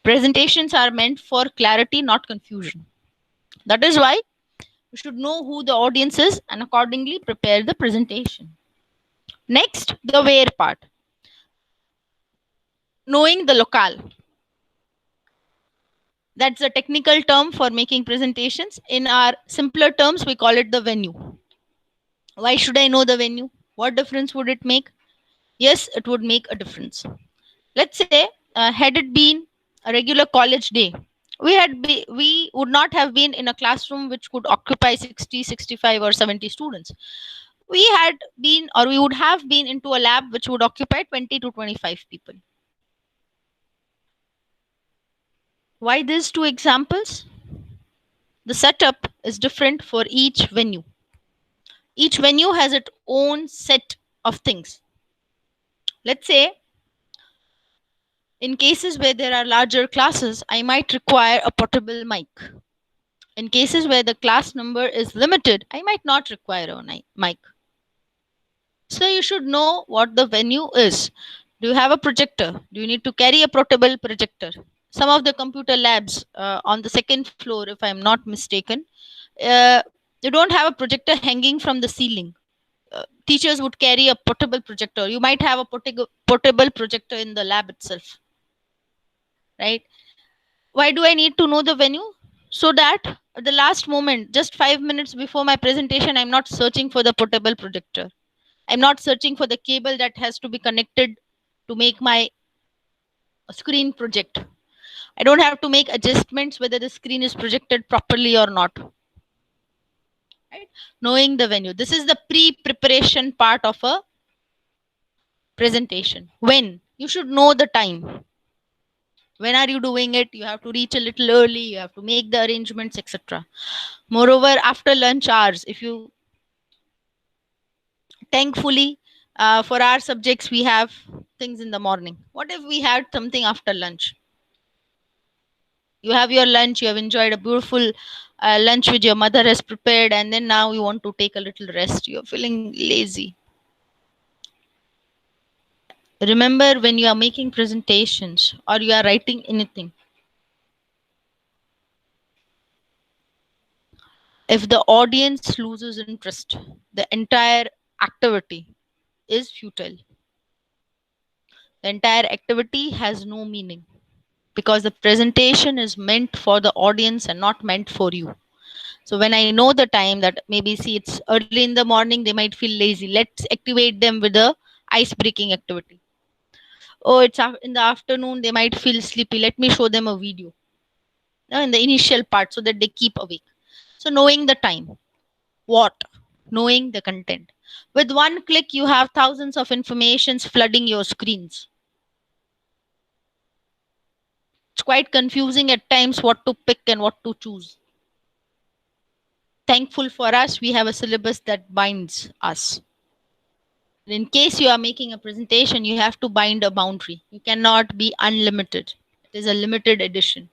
Presentations are meant for clarity, not confusion. That is why you should know who the audience is and accordingly prepare the presentation. Next, the where part. Knowing the locale. That's a technical term for making presentations. In our simpler terms, we call it the venue. Why should I know the venue? What difference would it make? Yes, it would make a difference. Let's say, had it been a regular college day, we would not have been in a classroom which could occupy 60, 65, or 70 students. We had been, or we would have been into a lab which would occupy 20 to 25 people. Why these two examples? The setup is different for each venue. Each venue has its own set of things. Let's say, in cases where there are larger classes, I might require a portable mic. In cases where the class number is limited, I might not require a mic. So you should know what the venue is. Do you have a projector? Do you need to carry a portable projector? Some of the computer labs on the second floor, if I'm not mistaken, you don't have a projector hanging from the ceiling. Teachers would carry a portable projector. You might have a portable projector in the lab itself. Right? Why do I need to know the venue? So that at the last moment, just 5 minutes before my presentation, I'm not searching for the portable projector. I'm not searching for the cable that has to be connected to make my screen project. I don't have to make adjustments whether the screen is projected properly or not. Right? Knowing the venue. This is the pre-preparation part of a presentation. When? You should know the time. When are you doing it? You have to reach a little early. You have to make the arrangements, etc. Moreover, after lunch hours, if you thankfully, for our subjects, we have things in the morning. What if we had something after lunch? You have your lunch, you have enjoyed a beautiful lunch which your mother has prepared, and then now you want to take a little rest. You're feeling lazy. Remember, when you are making presentations or you are writing anything, if the audience loses interest, the entire activity is futile. The entire activity has no meaning, because the presentation is meant for the audience and not meant for you. So when I know the time that maybe see it's early in the morning, they might feel lazy. Let's activate them with a ice breaking activity. Oh, it's in the afternoon, they might feel sleepy. Let me show them a video in the initial part so that they keep awake. So knowing the time. What? Knowing the content. With one click, you have thousands of informations flooding your screens. It's quite confusing at times what to pick and what to choose. Thankful for us, we have a syllabus that binds us. In case you are making a presentation, you have to bind a boundary. You cannot be unlimited. It is a limited edition.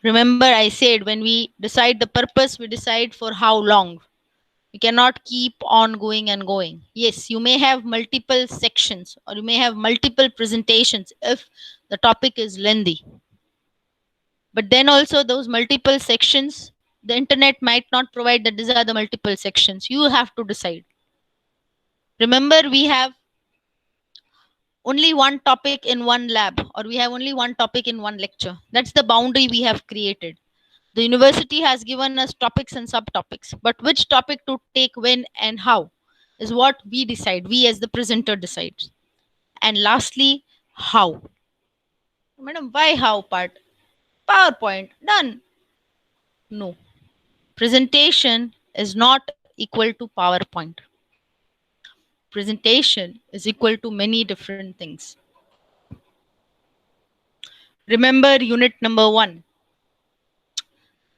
Remember, I said when we decide the purpose, we decide for how long. We cannot keep on going and going. Yes, you may have multiple sections or you may have multiple presentations if the topic is lengthy. But then also, those multiple sections, the internet might not provide that these are the multiple sections. You have to decide. Remember, we have only one topic in one lab, or we have only one topic in one lecture. That's the boundary we have created. The university has given us topics and subtopics, but which topic to take when and how is what we decide. We as the presenter decides. And lastly, how. Madam, why how part? PowerPoint, done. No. Presentation is not equal to PowerPoint. Presentation is equal to many different things. Remember unit number 1.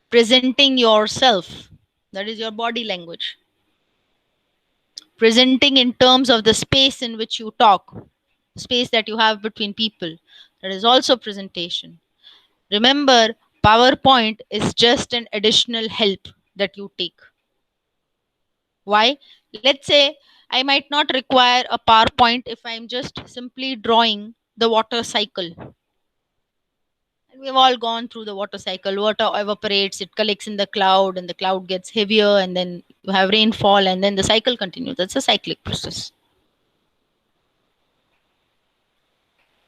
Presenting yourself. That is your body language. Presenting in terms of the space in which you talk, space that you have between people. That is also presentation. Remember, PowerPoint is just an additional help that you take. Why? Let's say I might not require a PowerPoint if I'm just simply drawing the water cycle. And we've all gone through the water cycle. Water evaporates, it collects in the cloud, and the cloud gets heavier, and then you have rainfall, and then the cycle continues. That's a cyclic process.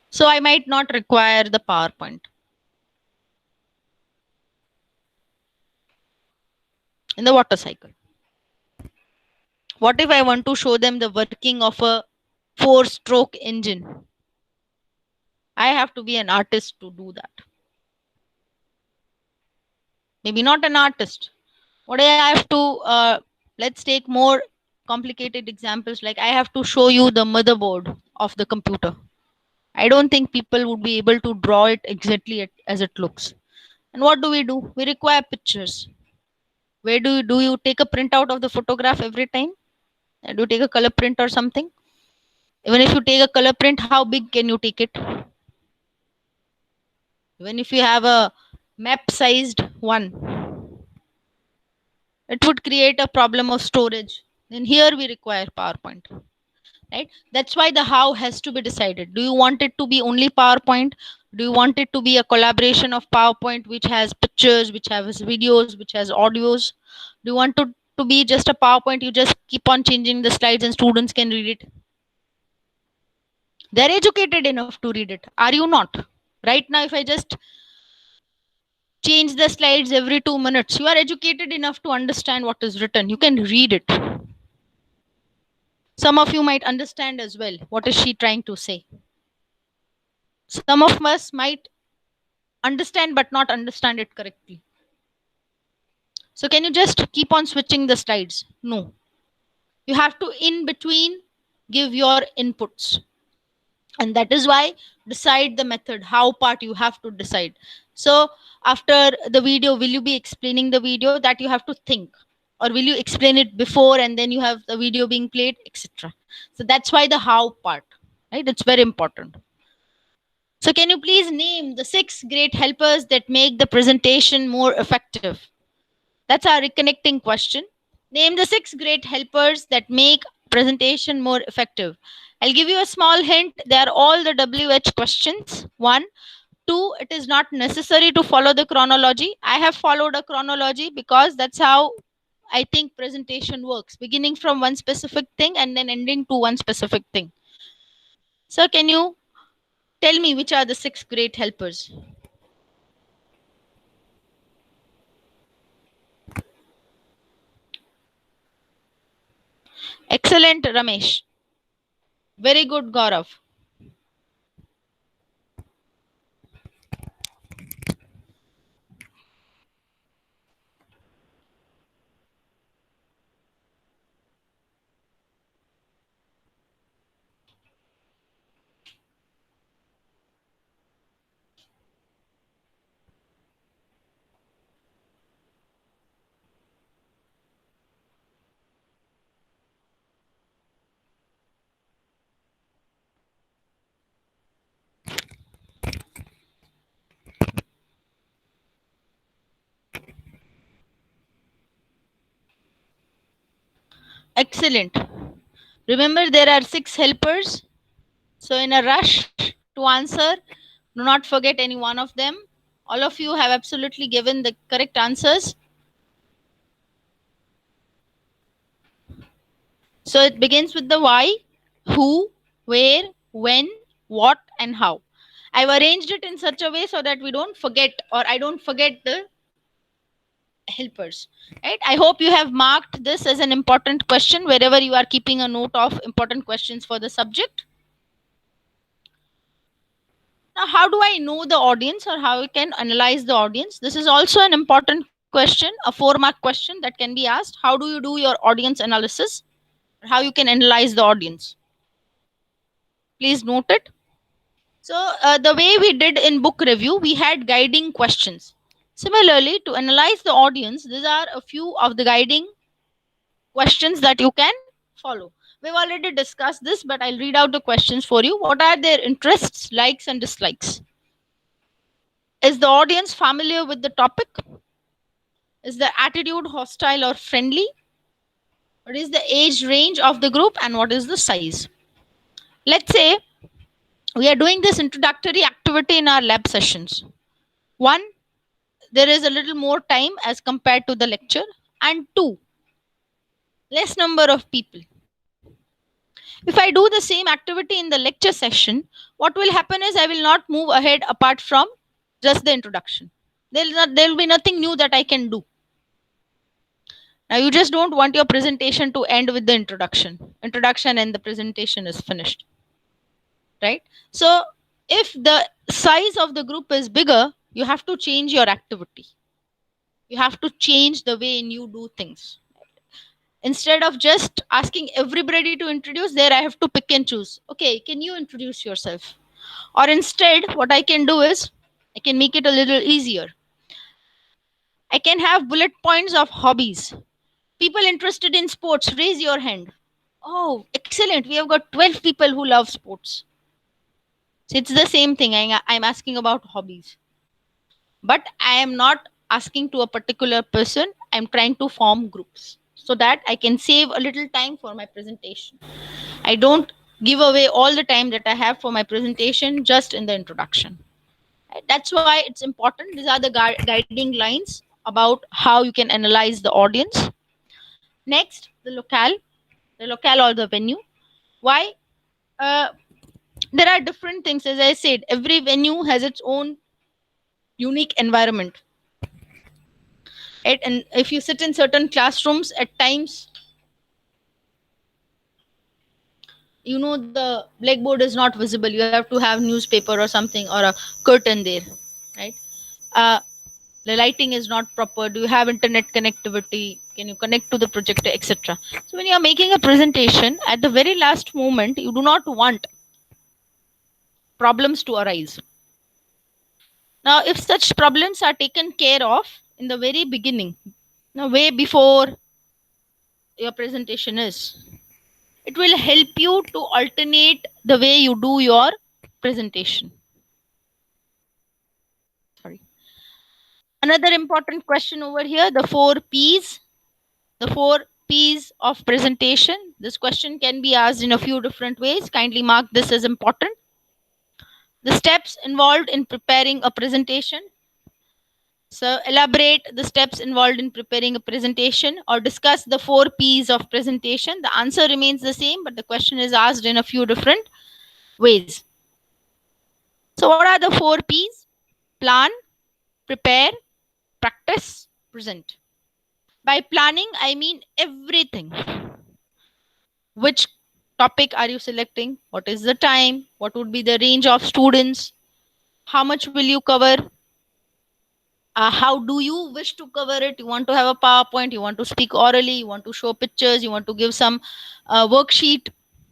So I might not require the PowerPoint. In the water cycle. What if I want to show them the working of a 4-stroke engine? I have to be an artist to do that. Maybe not an artist. What I have to, let's take more complicated examples, like I have to show you the motherboard of the computer. I don't think people would be able to draw it exactly as it looks. And what do? We require pictures. Where do you take a printout of the photograph every time? Do you take a color print or something? Even if you take a color print, how big can you take it? Even if you have a map sized one, it would create a problem of storage. Then here we require PowerPoint, right? That's why the how has to be decided. Do you want it to be only PowerPoint? Do you want it to be a collaboration of PowerPoint which has pictures, which has videos, which has audios? Do you want to be just a PowerPoint, you just keep on changing the slides and students can read it? They're educated enough to read it. Are you not? Right now, if I just change the slides every 2 minutes, you are educated enough to understand what is written. You can read it. Some of you might understand as well. What is she trying to say? Some of us might understand but not understand it correctly. So can you just keep on switching the slides? No. You have to in between give your inputs. And that is why decide the method, how part you have to decide. So after the video, will you be explaining the video? That you have to think, or will you explain it before and then you have the video being played, etc. So that's why the how part, right? It's very important. So can you please name the 6 great helpers that make the presentation more effective? That's our reconnecting question. Name the 6 great helpers that make presentation more effective. I'll give you a small hint. They are all the WH questions. 1. 2, it is not necessary to follow the chronology. I have followed a chronology because that's how I think presentation works. Beginning from one specific thing and then ending to one specific thing. So can you tell me which are the 6 great helpers? Excellent, Ramesh. Very good, Gaurav. Excellent. Remember, there are 6 helpers. So in a rush to answer, do not forget any one of them. All of you have absolutely given the correct answers. So it begins with the why, who, where, when, what, and how. I've arranged it in such a way so that we don't forget, or I don't forget the helpers. Right? I hope you have marked this as an important question wherever you are keeping a note of important questions for the subject. Now, how do I know the audience, or how I can analyze the audience? This is also an important question, a 4-mark question that can be asked. How do you do your audience analysis? How you can analyze the audience? Please note it. So the way we did in book review, we had guiding questions. Similarly, to analyze the audience, these are a few of the guiding questions that you can follow. We've already discussed this, but I'll read out the questions for you. What are their interests, likes, and dislikes? Is the audience familiar with the topic? Is the attitude hostile or friendly? What is the age range of the group, and what is the size? Let's say we are doing this introductory activity in our lab sessions. One, there is a little more time as compared to the lecture, and two, less number of people. If I do the same activity in the lecture session, what will happen is I will not move ahead apart from just the introduction. There will be nothing new that I can do. Now you just don't want your presentation to end with the introduction and the presentation is finished, right? So if the size of the group is bigger, you have to change your activity. You have to change the way you do things. Instead of just asking everybody to introduce, there I have to pick and choose. Okay, can you introduce yourself? Or instead, what I can do is I can make it a little easier. I can have bullet points of hobbies. People interested in sports, raise your hand. Oh, excellent. We have got 12 people who love sports. So it's the same thing. I'm asking about hobbies. But I am not asking to a particular person. I'm trying to form groups so that I can save a little time for my presentation. I don't give away all the time that I have for my presentation just in the introduction. That's why it's important. These are the guiding lines about how you can analyze the audience. Next, the locale or the venue. Why? There are different things. As I said, every venue has its own unique environment. Right? And if you sit in certain classrooms, at times, the blackboard is not visible. You have to have newspaper or something, or a curtain there, right? The lighting is not proper. Do you have internet connectivity? Can you connect to the projector, etc.? So when you are making a presentation, at the very last moment, you do not want problems to arise. Now, if such problems are taken care of in the very beginning, now way before your presentation is, it will help you to alternate the way you do your presentation. Sorry. Another important question over here, the 4 P's. The 4 P's of presentation. This question can be asked in a few different ways. Kindly mark this as important. The steps involved in preparing a presentation. So elaborate the steps involved in preparing a presentation, or discuss the 4 P's of presentation. The answer remains the same, but the question is asked in a few different ways. So what are the 4 P's? Plan, prepare, practice, present. By planning, I mean everything. Which topic are you selecting? What is the time? What would be the range of students? How much will you cover? How do you wish to cover it? You want to have a PowerPoint, you want to speak orally, you want to show pictures, you want to give some worksheet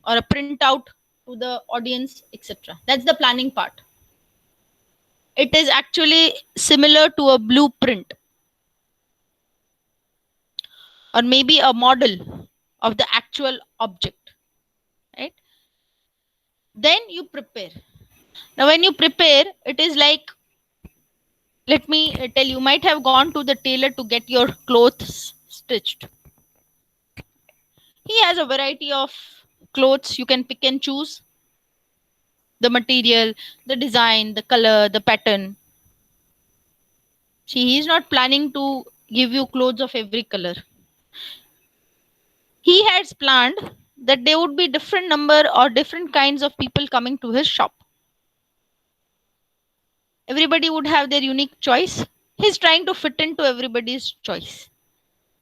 or a printout to the audience, etc. That's the planning part. It is actually similar to a blueprint or maybe a model of the actual object, right? Then you prepare. Now when you prepare, it is like, let me tell you, might have gone to the tailor to get your clothes stitched. He has a variety of clothes. You can pick and choose the material, the design, the color, the pattern. See, he's not planning to give you clothes of every color. He has planned that there would be different number or different kinds of people coming to his shop. Everybody would have their unique choice. He's trying to fit into everybody's choice.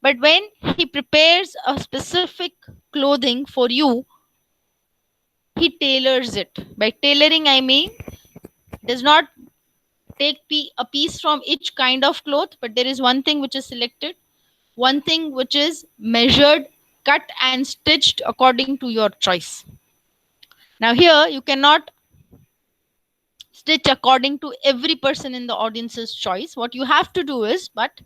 But when he prepares a specific clothing for you, he tailors it. By tailoring, I mean does not take a piece from each kind of cloth, but there is one thing which is selected, one thing which is measured, cut, and stitched according to your choice. Now, here you cannot stitch according to every person in the audience's choice. What you have to do is, what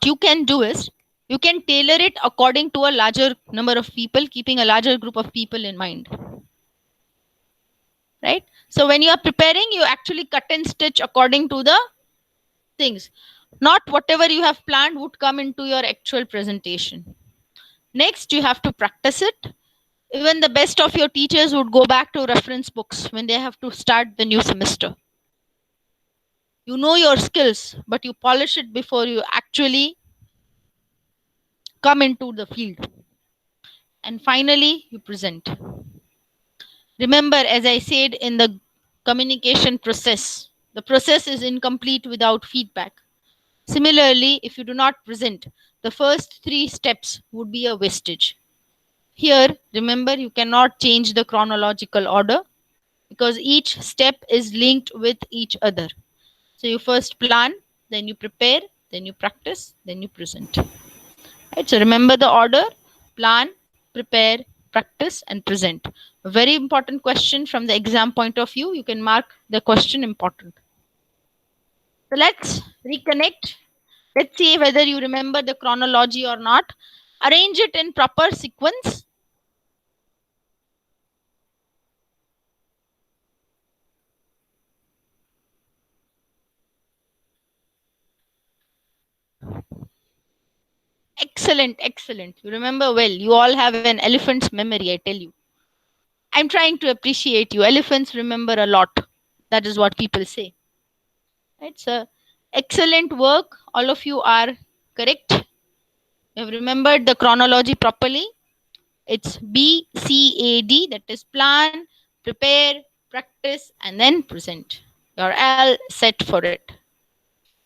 you can do is, you can tailor it according to a larger number of people, keeping a larger group of people in mind. Right? So when you are preparing, you actually cut and stitch according to the things. Not whatever you have planned would come into your actual presentation. Next, you have to practice it. Even the best of your teachers would go back to reference books when they have to start the new semester. You know your skills, but you polish it before you actually come into the field. And finally, you present. Remember, as I said in the communication process, the process is incomplete without feedback. Similarly, if you do not present, the first 3 steps would be a wastage. Here, remember, you cannot change the chronological order because each step is linked with each other. So you first plan, then you prepare, then you practice, then you present. Right? So remember the order: plan, prepare, practice, and present. A very important question from the exam point of view. You can mark the question important. So let's reconnect. Let's see whether you remember the chronology or not. Arrange it in proper sequence. Excellent, excellent. You remember well. You all have an elephant's memory, I tell you. I'm trying to appreciate you. Elephants remember a lot. That is what people say. Right? So, excellent work. All of you are correct. You have remembered the chronology properly. It's BCAD, that is plan, prepare, practice, and then present. You're all set for it.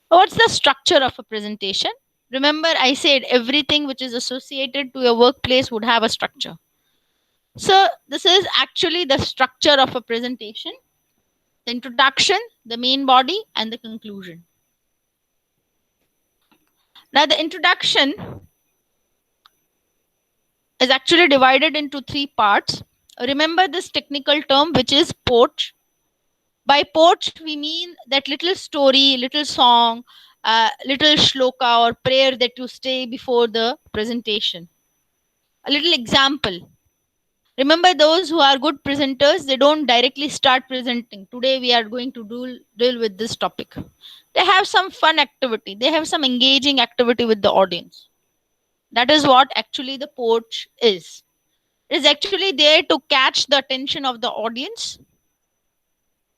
What's the structure of a presentation? Remember, I said everything which is associated to your workplace would have a structure. So this is actually the structure of a presentation: the introduction, the main body, and the conclusion. Now, the introduction is actually divided into 3 parts. Remember this technical term, which is porch. By porch, we mean that little story, little song, little shloka or prayer that you say before the presentation. A little example. Remember, those who are good presenters, they don't directly start presenting. Today we are going to deal with this topic. They have some fun activity. They have some engaging activity with the audience. That is what actually the porch is. It is actually there to catch the attention of the audience.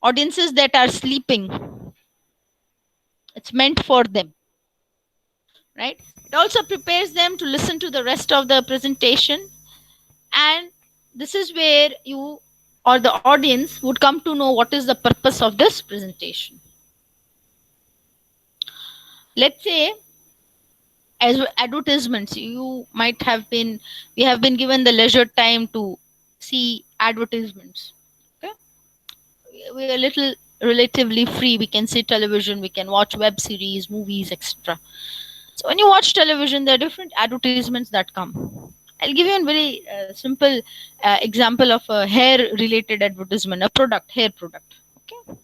Audiences that are sleeping. It's meant for them. Right? It also prepares them to listen to the rest of the presentation, and this is where you or the audience would come to know what is the purpose of this presentation. Let's say, as advertisements, we have been given the leisure time to see advertisements. Okay, we are a little relatively free. We can see television, we can watch web series, movies, etc. So when you watch television, there are different advertisements that come. I'll give you a very simple example of a hair-related advertisement, hair product. Okay.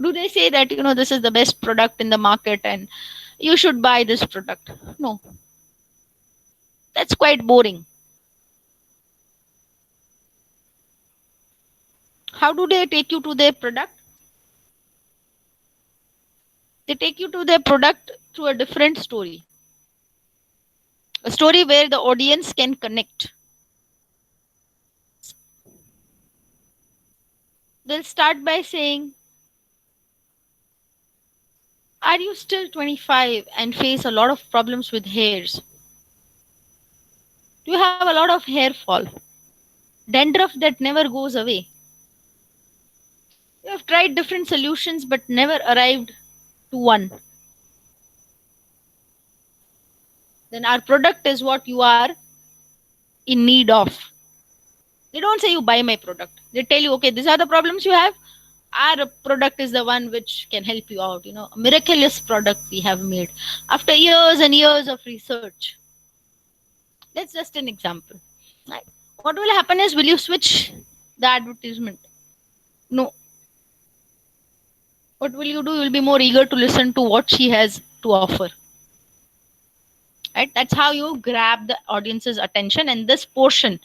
Do they say that, this is the best product in the market and you should buy this product? No. That's quite boring. How do they take you to their product? They take you to their product through a different story. A story where the audience can connect. They'll start by saying, are you still 25 and face a lot of problems with hairs? Do you have a lot of hair fall? Dandruff that never goes away? You have tried different solutions but never arrived to one. Then our product is what you are in need of. They don't say you buy my product. They tell you, okay, these are the problems you have. Our product is the one which can help you out. A miraculous product we have made after years and years of research. That's just an example. Right? What will happen is, will you switch the advertisement? No. What will you do? You'll be more eager to listen to what she has to offer. Right? That's how you grab the audience's attention. And this portion,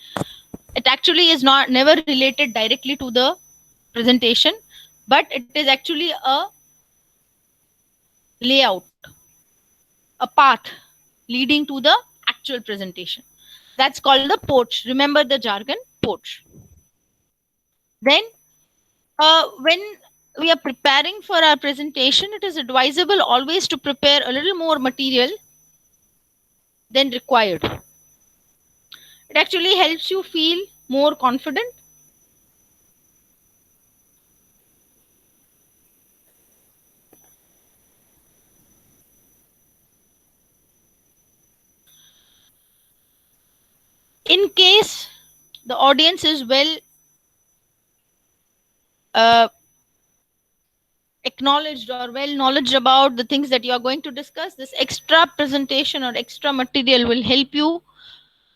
it actually is never related directly to the presentation, but it is actually a layout, a path leading to the actual presentation. That's called the porch. Remember the jargon, porch. Then when we are preparing for our presentation, it is advisable always to prepare a little more material than required. It actually helps you feel more confident. In case the audience is well acknowledged or well knowledge about the things that you are going to discuss, this extra presentation or extra material will help you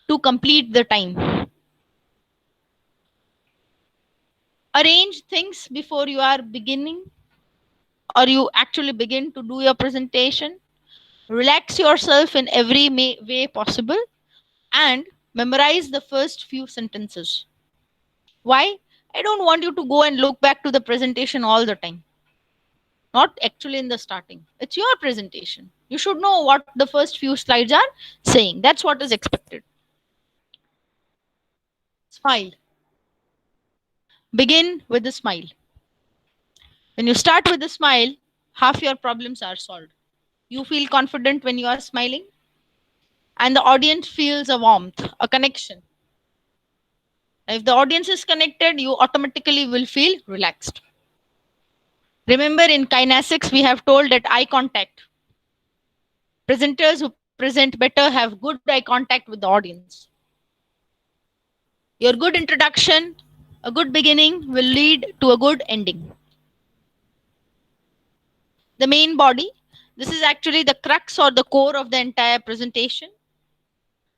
to complete the time. Arrange things before you are beginning or you actually begin to do your presentation. Relax yourself in every way possible and memorize the first few sentences. Why? I don't want you to go and look back to the presentation all the time. Not actually in the starting. It's your presentation. You should know what the first few slides are saying. That's what is expected. Smile. Begin with a smile. When you start with a smile, half your problems are solved. You feel confident when you are smiling, and the audience feels a warmth, a connection. If the audience is connected, you automatically will feel relaxed. Remember, in kinesics, we have told that eye contact. Presenters who present better have good eye contact with the audience. Your good introduction, a good beginning will lead to a good ending. The main body, this is actually the crux or the core of the entire presentation.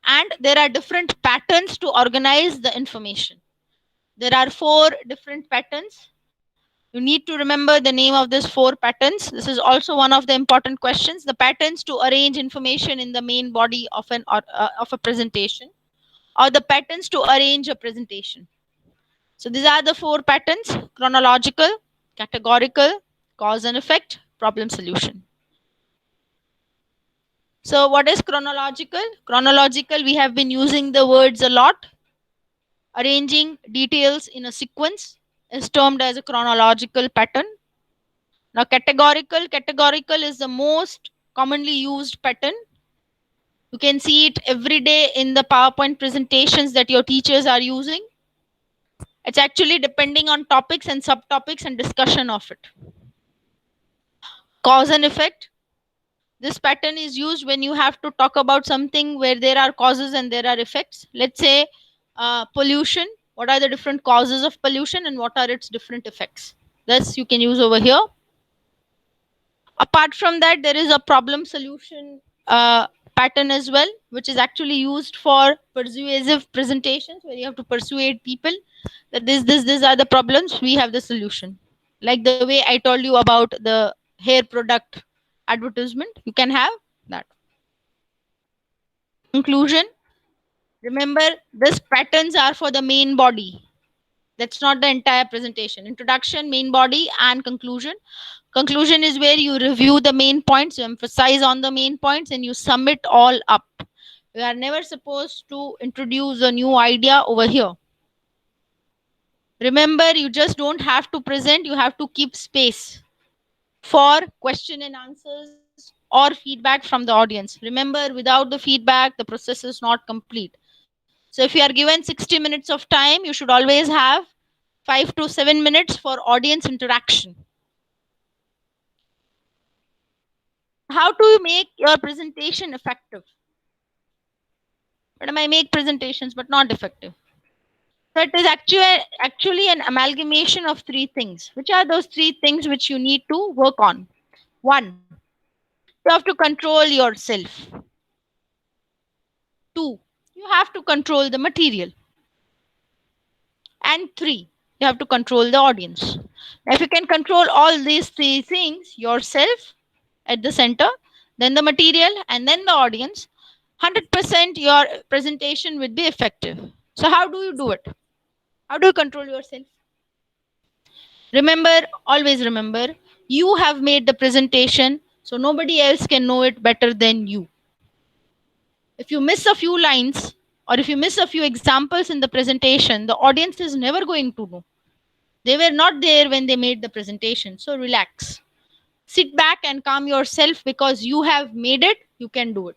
And there are different patterns to organize the information. There are 4 different patterns. You need to remember the name of these 4 patterns. This is also one of the important questions. The patterns to arrange information in the main body of a presentation, or the patterns to arrange a presentation. So these are the 4 patterns: chronological, categorical, cause and effect, problem solution. So what is chronological? Chronological, we have been using the words a lot. Arranging details in a sequence is termed as a chronological pattern. Now categorical is the most commonly used pattern. You can see it every day in the PowerPoint presentations that your teachers are using. It's actually depending on topics and subtopics and discussion of it. Cause and effect. This pattern is used when you have to talk about something where there are causes and there are effects. Let's say pollution. What are the different causes of pollution and what are its different effects? This you can use over here. Apart from that, there is a problem solution pattern as well, which is actually used for persuasive presentations, where you have to persuade people that these are the problems, we have the solution. Like the way I told you about the hair product advertisement, you can have that. Conclusion. Remember, these patterns are for the main body. That's not the entire presentation. Introduction, main body, and conclusion. Conclusion is where you review the main points, you emphasize on the main points, and you sum it all up. We are never supposed to introduce a new idea over here. Remember, you just don't have to present, you have to keep space for question and answers or feedback from the audience. Remember, without the feedback, the process is not complete. So if you are given 60 minutes of time, you should always have 5 to 7 minutes for audience interaction. How do you make your presentation effective? But I make presentations but not effective. So it is actually an amalgamation of three things. Which are those three things which you need to work on? One, you have to control yourself. Two, you have to control the material. And three, you have to control the audience. Now, if you can control all these three things, yourself at the center, then the material, and then the audience, 100% your presentation would be effective. So how do you do it? How do you control yourself? Remember, always remember, you have made the presentation, so nobody else can know it better than you. If you miss a few lines or if you miss a few examples in the presentation, the audience is never going to know. They were not there when they made the presentation. So relax. Sit back and calm yourself because you have made it, you can do it.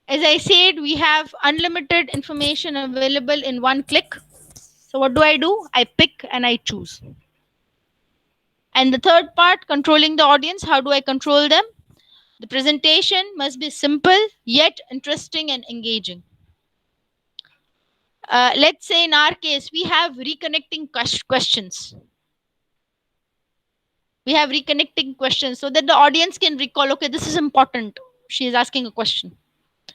As I said, we have unlimited information available in one click. So what do? I pick and I choose. And the third part, controlling the audience. How do I control them? The presentation must be simple, yet interesting and engaging. Let's say in our case, we have reconnecting questions. We have reconnecting questions so that the audience can recall, okay, this is important. She is asking a question.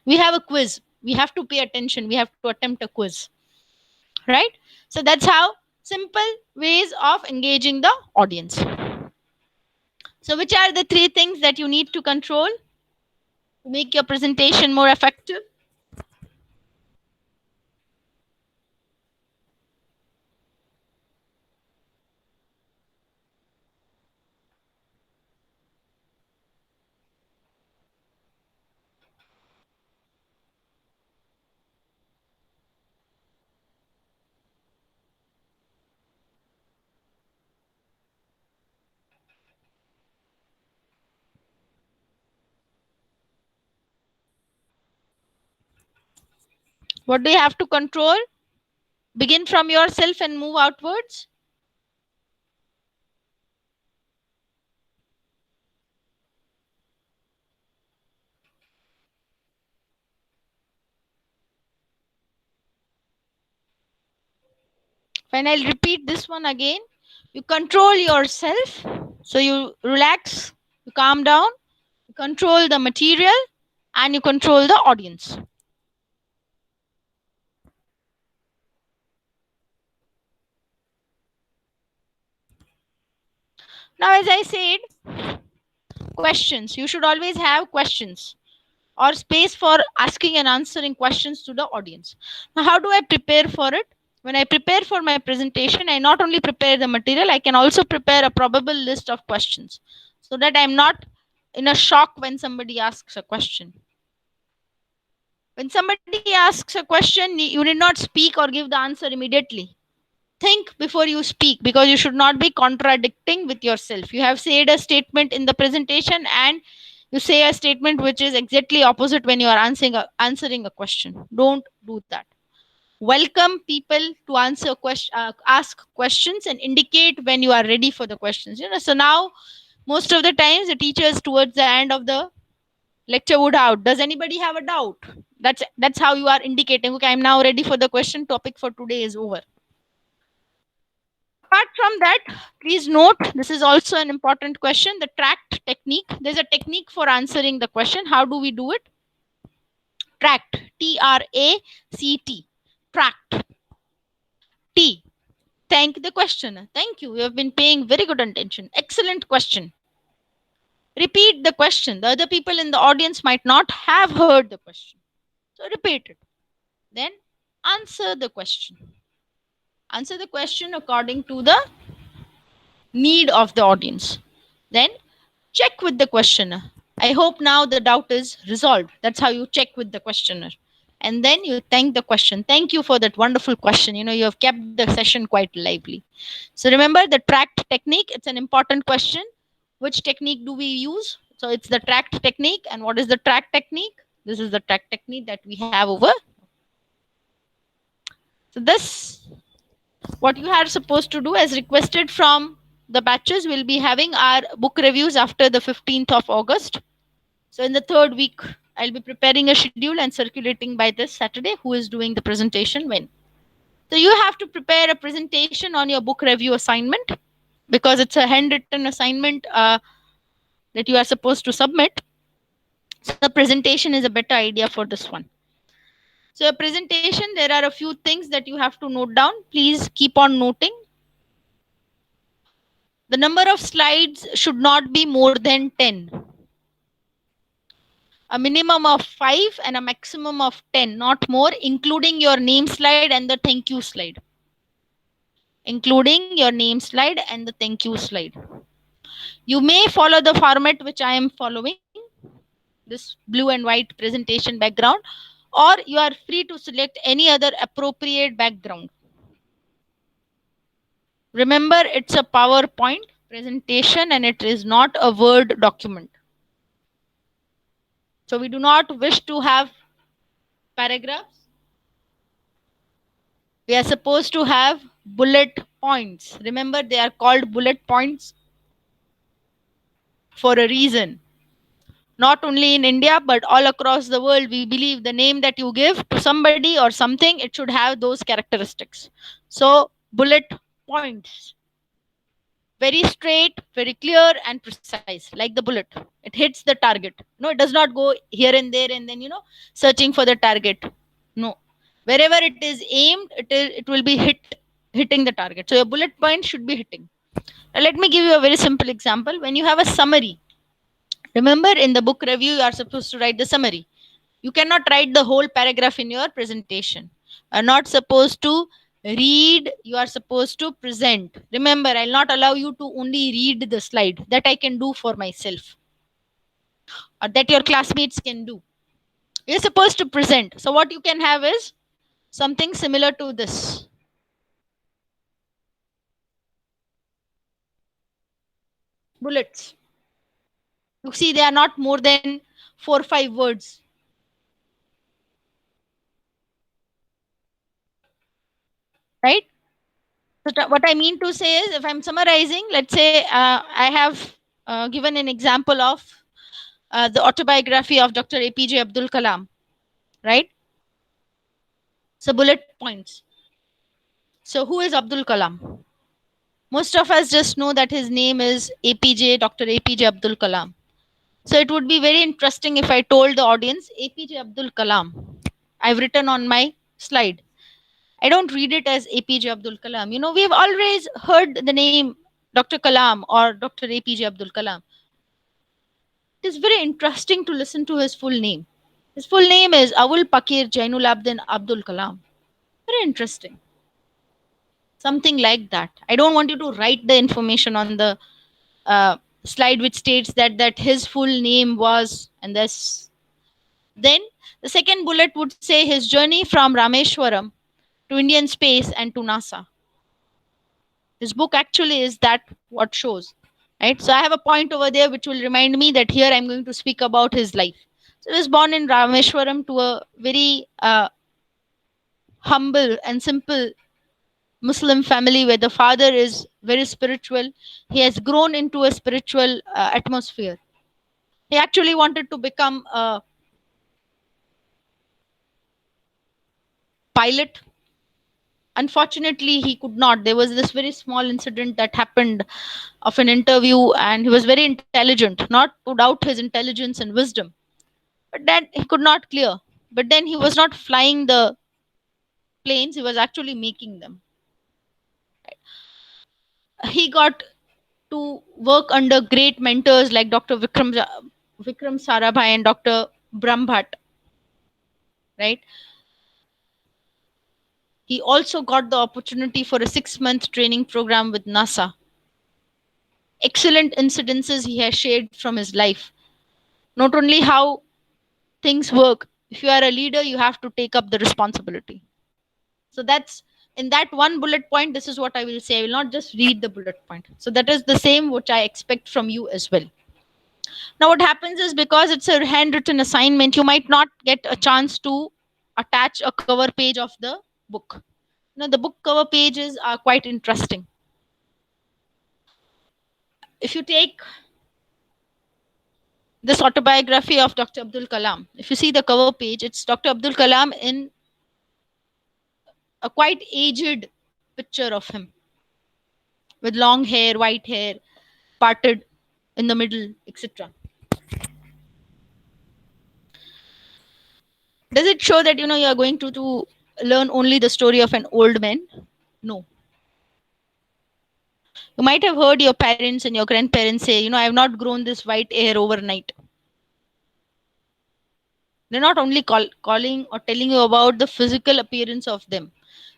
We have a quiz. We have to pay attention. We have to attempt a quiz. Right? So that's how simple ways of engaging the audience. So which are the three things that you need to control to make your presentation more effective? What do you have to control? Begin from yourself and move outwards. When I'll repeat this one again, you control yourself. So you relax, you calm down, you control the material, and you control the audience. Now, as I said, questions. You should always have questions or space for asking and answering questions to the audience. Now, how do I prepare for it? When I prepare for my presentation, I not only prepare the material, I can also prepare a probable list of questions so that I'm not in a shock when somebody asks a question. When somebody asks a question, you need not speak or give the answer immediately. Think before you speak because you should not be contradicting with yourself. You have said a statement in the presentation and you say a statement which is exactly opposite when you are answering a question. Don't do that. Welcome people to ask questions and indicate when you are ready for the questions. So now most of the times the teachers towards the end of the lecture would have, does anybody have a doubt? That's how you are indicating, okay, I'm now ready for the question. Topic for today is over. Apart from that, please note, this is also an important question, the tract technique. There's a technique for answering the question. How do we do it? Tract, T-R-A-C-T, tract. T, thank the questioner. Thank you. You have been paying very good attention. Excellent question. Repeat the question. The other people in the audience might not have heard the question. So repeat it. Then answer the question. Answer the question according to the need of the audience. Then check with the questioner. I hope now the doubt is resolved. That's how you check with the questioner. And then you thank the question. Thank you for that wonderful question. You have kept the session quite lively. So remember the tracked technique. It's an important question. Which technique do we use? So it's the tracked technique. And what is the track technique? This is the track technique that we have over. So this, what you are supposed to do as requested from the batches, will be having our book reviews after the 15th of August. So in the third week, I'll be preparing a schedule and circulating by this Saturday who is doing the presentation when. So you have to prepare a presentation on your book review assignment because it's a handwritten assignment that you are supposed to submit. So presentation is a better idea for this one. So a presentation, there are a few things that you have to note down. Please keep on noting. The number of slides should not be more than 10. A minimum of 5 and a maximum of 10, not more, including your name slide and the thank you slide. Including your name slide and the thank you slide. You may follow the format which I am following, this blue and white presentation background, or you are free to select any other appropriate background. Remember, it's a PowerPoint presentation and it is not a Word document. So we do not wish to have paragraphs. We are supposed to have bullet points. Remember, they are called bullet points for a reason. Not only in India, but all across the world, we believe the name that you give to somebody or something, it should have those characteristics. So, bullet points. Very straight, very clear, and precise, like the bullet. It hits the target. No, it does not go here and there and then, searching for the target. No. Wherever it is aimed, it will be hitting the target. So your bullet point should be hitting. Now let me give you a very simple example. When you have a summary, remember in the book review, you are supposed to write the summary. You cannot write the whole paragraph in your presentation. You are not supposed to read, you are supposed to present. Remember, I'll not allow you to only read the slide. That I can do for myself, or that your classmates can do. You're supposed to present. So what you can have is something similar to this. Bullets. You see, they are not more than 4 or 5 words. Right? So what I mean to say is, if I'm summarizing, let's say I have given an example of the autobiography of Dr. APJ Abdul Kalam, right? So bullet points. So who is Abdul Kalam? Most of us just know that his name is Dr. APJ Abdul Kalam. So it would be very interesting if I told the audience APJ Abdul Kalam. I've written on my slide. I don't read it as APJ Abdul Kalam. We've always heard the name Dr. Kalam or Dr. APJ Abdul Kalam. It is very interesting to listen to his full name. His full name is Awul Pakir Jainul Abdin Abdul Kalam. Very interesting. Something like that. I don't want you to write the information on the slide which states that his full name was, and this. Then the second bullet would say his journey from Rameshwaram to Indian space and to NASA. His book actually is that what shows, right? So I have a point over there which will remind me that here I'm going to speak about his life. So he was born in Rameshwaram to a very humble and simple Muslim family where the father is very spiritual. He has grown into a spiritual atmosphere. He actually wanted to become a pilot. Unfortunately, he could not. There was this very small incident that happened of an interview, and he was very intelligent, not to doubt his intelligence and wisdom, but that he could not clear. But then he was not flying the planes, he was actually making them. He got to work under great mentors like Dr. Vikram Sarabhai and Dr. Brahmbhatt, right? He also got the opportunity for a 6-month training program with NASA. Excellent incidences he has shared from his life. not only how things work. If you are a leader, you have to take up the responsibility. So that's in that one bullet point. This is what I will say. I will not just read the bullet point. So that is the same which I expect from you as well. Now, what happens is because it's a handwritten assignment, you might not get a chance to attach a cover page of the book. Now, the book cover pages are quite interesting. If you take this autobiography of Dr. Abdul Kalam, if you see the cover page, it's Dr. Abdul Kalam in a quite aged picture of him with long hair, white hair, parted in the middle, etc. Does it show that you are going to learn only the story of an old man? No. You might have heard your parents and your grandparents say, I have not grown this white hair overnight. They're not only calling or telling you about the physical appearance of them.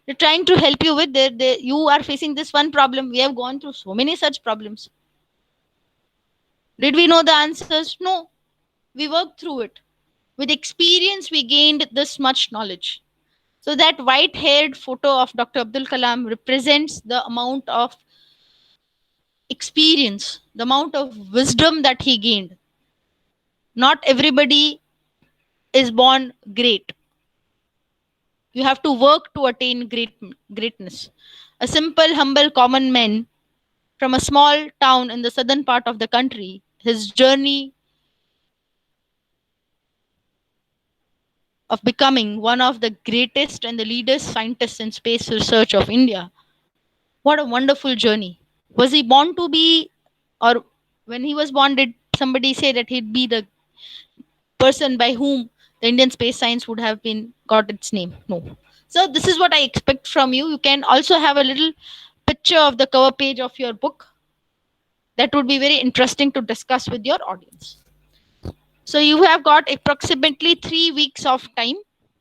They're trying to help you with you are facing this one problem. We have gone through so many such problems. Did we know the answers? No. We worked through it. With experience, we gained this much knowledge. So that white-haired photo of Dr. Abdul Kalam represents the amount of experience, the amount of wisdom that he gained. Not everybody is born great. You have to work to attain greatness. A simple, humble, common man from a small town in the southern part of the country, his journey of becoming one of the greatest and the leaders scientists in space research of India. What a wonderful journey. Was he born to be, or when he was born, did somebody say that he'd be the person by whom the Indian space science would have been got its name? No. So this is what I expect from you. You can also have a little picture of the cover page of your book. That would be very interesting to discuss with your audience. So you have got approximately 3 weeks of time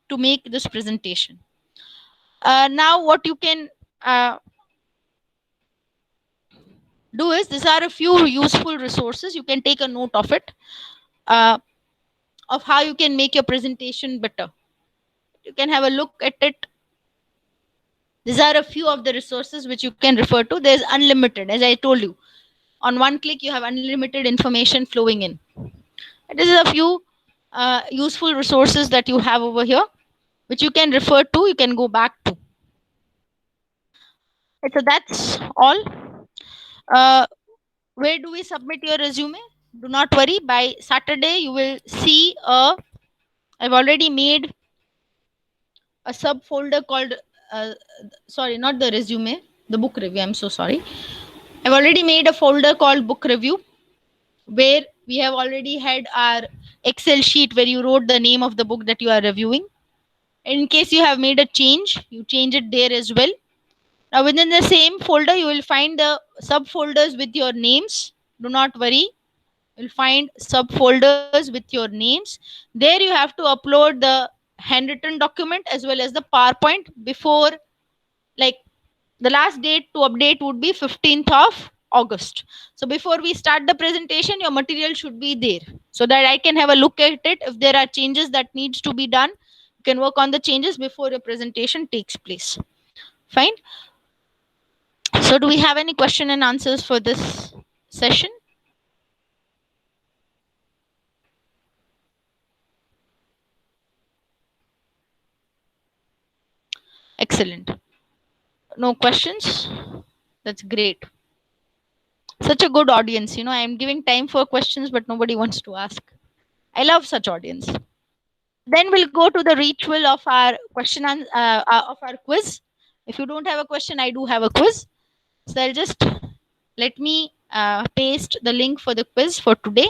to make this presentation. Now what you can do is, these are a few useful resources. You can take a note of it, of how you can make your presentation better. You can have a look at it. These are a few of the resources which you can refer to. There's unlimited, as I told you. On one click, you have unlimited information flowing in. This is a few useful resources that you have over here, which you can refer to, you can go back to. Okay, so that's all. Where do we submit your resume? Do not worry, by Saturday you will see I've already made a subfolder called sorry, not the resume, the book review. I'm so sorry. I've already made a folder called book review, where we have already had our Excel sheet where you wrote the name of the book that you are reviewing. In case you have made a change, you change it there as well. Now within the same folder, you will find the subfolders with your names. Do not worry. You'll find subfolders with your names. There you have to upload the handwritten document as well as the PowerPoint before, like, the last date to update would be 15th of August. So before we start the presentation, your material should be there so that I can have a look at it. If there are changes that needs to be done, you can work on the changes before your presentation takes place. Fine. So do we have any question and answers for this session? Excellent. No questions? That's great. Such a good audience. I'm giving time for questions, but nobody wants to ask. I love such audience. Then we'll go to the ritual of our of our quiz. If you don't have a question, I do have a quiz. So I'll just let me paste the link for the quiz for today.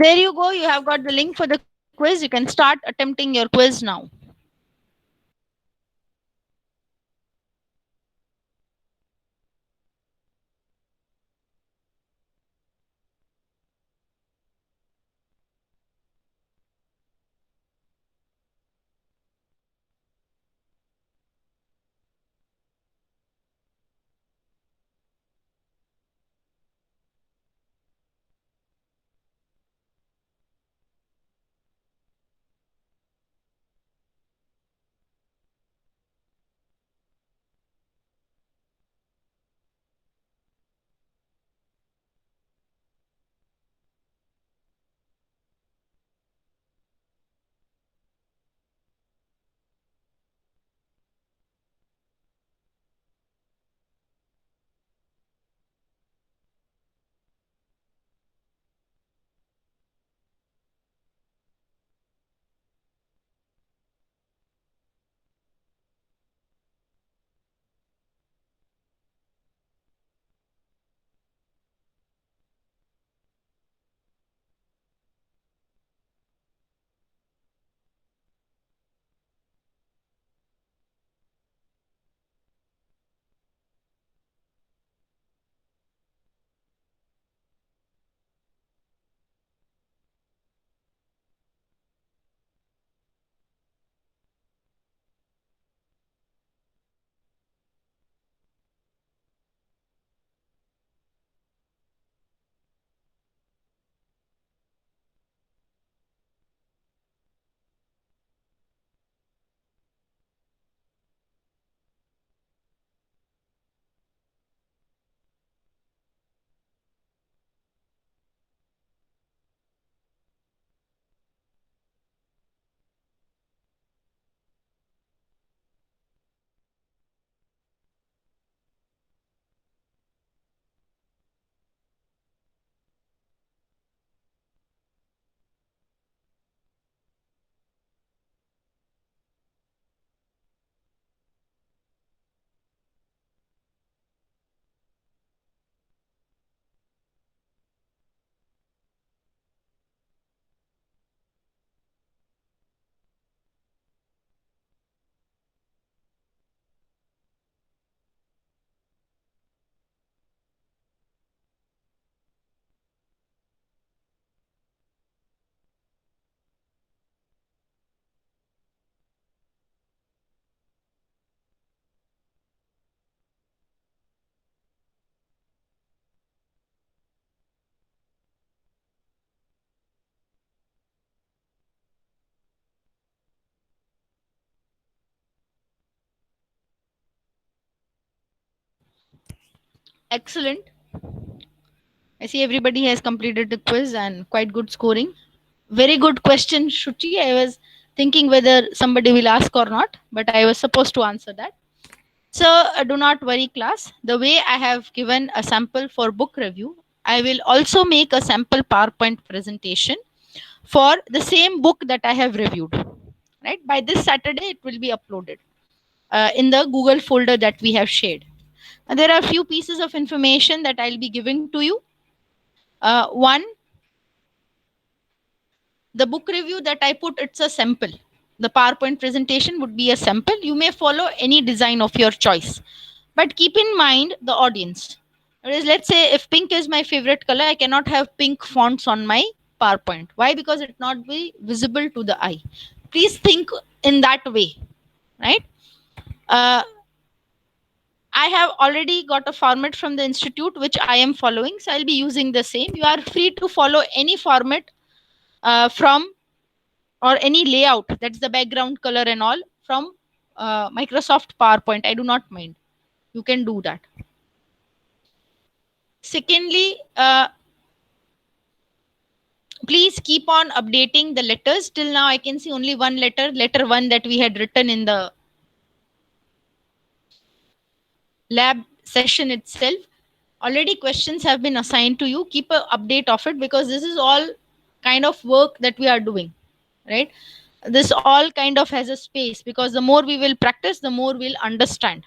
There you go. You have got the link for the quiz. You can start attempting your quiz now. Excellent. I see everybody has completed the quiz and quite good scoring. Very good question, Shuchi. I was thinking whether somebody will ask or not, but I was supposed to answer that. So do not worry, class. The way I have given a sample for book review, I will also make a sample PowerPoint presentation for the same book that I have reviewed. Right? By this Saturday, it will be uploaded in the Google folder that we have shared. There are a few pieces of information that I'll be giving to you. One, the book review that I put, it's a sample. The PowerPoint presentation would be a sample. You may follow any design of your choice, but keep in mind the audience. Whereas, let's say if pink is my favorite color, I cannot have pink fonts on my PowerPoint. Why? Because it not be visible to the eye. Please think in that way, right? I have already got a format from the institute which I am following, so I'll be using the same. You are free to follow any format from or any layout, that's the background color and all, from Microsoft PowerPoint. I do not mind. You can do that. Secondly, please keep on updating the letters. Till now, I can see only one letter one that we had written in the lab session itself. Already questions have been assigned to you. Keep an update of it because this is all kind of work that we are doing, right? This all kind of has a space because the more we will practice, the more we'll understand.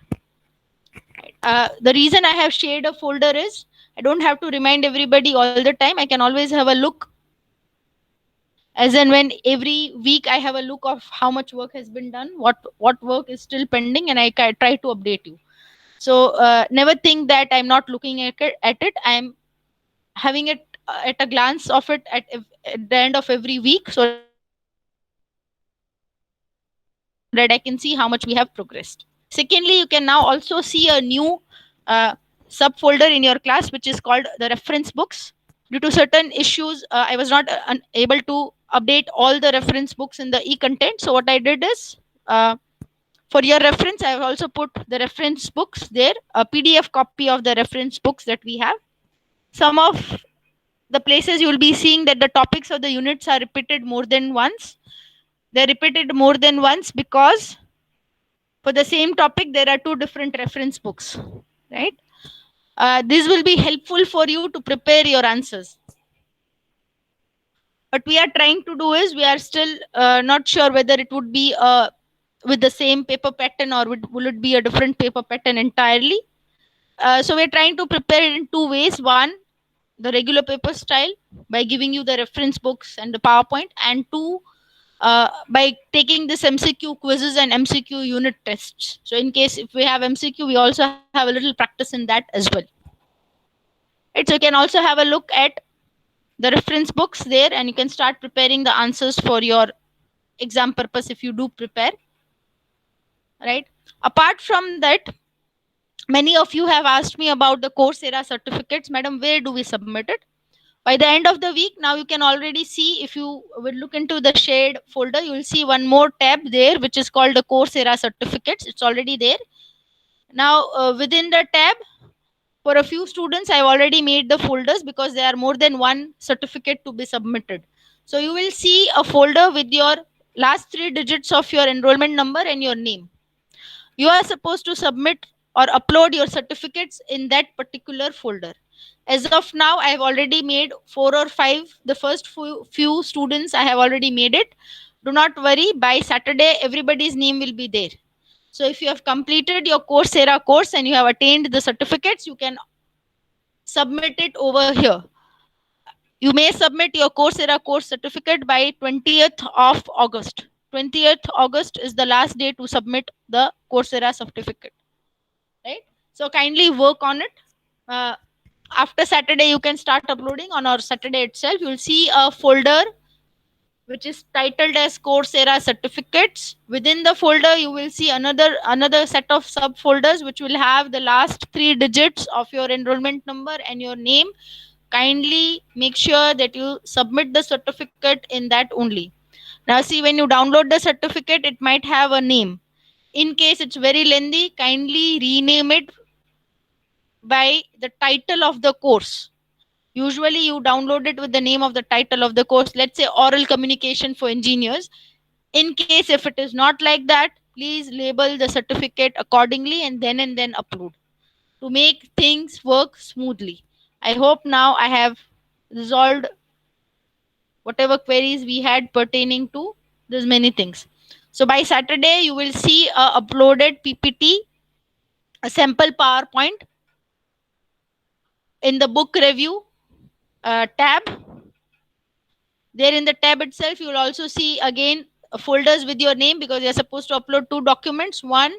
The reason I have shared a folder is I don't have to remind everybody all the time. I can always have a look as in when every week I have a look of how much work has been done, what work is still pending, and I try to update you. So never think that I'm not looking at it. I'm having it at a glance of it at the end of every week, so that I can see how much we have progressed. Secondly, you can now also see a new subfolder in your class, which is called the reference books. Due to certain issues, I was not able to update all the reference books in the e-content. So what I did is, for your reference, I have also put the reference books there, a PDF copy of the reference books that we have. Some of the places you will be seeing that the topics of the units are repeated more than once. They're repeated more than once because for the same topic there are two different reference books, right? This will be helpful for you to prepare your answers. What we are trying to do is, we are still not sure whether it would be with the same paper pattern, or will it be a different paper pattern entirely. So we're trying to prepare it in two ways. One, the regular paper style, by giving you the reference books and the PowerPoint, and two, by taking this MCQ quizzes and MCQ unit tests. So in case if we have MCQ, we also have a little practice in that as well. Right, so you can also have a look at the reference books there, and you can start preparing the answers for your exam purpose if you do prepare. Right. Apart from that, many of you have asked me about the Coursera certificates. Madam, where do we submit it? By the end of the week, now you can already see, if you will look into the shared folder, you will see one more tab there, which is called the Coursera certificates. It's already there. Now, within the tab, for a few students, I've already made the folders because there are more than one certificate to be submitted. So you will see a folder with your last three digits of your enrollment number and your name. You are supposed to submit or upload your certificates in that particular folder. As of now, I have already made 4 or 5. The first few students, I have already made it. Do not worry, by Saturday, everybody's name will be there. So if you have completed your Coursera course and you have attained the certificates, you can submit it over here. You may submit your Coursera course certificate by 20th of August. 20th August is the last day to submit the Coursera certificate. Right? So kindly work on it. After Saturday, you can start uploading. On our Saturday itself, you will see a folder which is titled as Coursera certificates. Within the folder, you will see another set of subfolders which will have the last three digits of your enrollment number and your name. Kindly make sure that you submit the certificate in that only. Now see, when you download the certificate, it might have a name. In case it's very lengthy, kindly rename it by the title of the course. Usually you download it with the name of the title of the course. Let's say oral communication for engineers. In case if it is not like that, please label the certificate accordingly and then upload to make things work smoothly. I hope now I have resolved whatever queries we had pertaining to these many things. So by Saturday, you will see a uploaded PPT, a sample PowerPoint in the book review tab. There in the tab itself, you will also see again folders with your name, because you're supposed to upload two documents. One,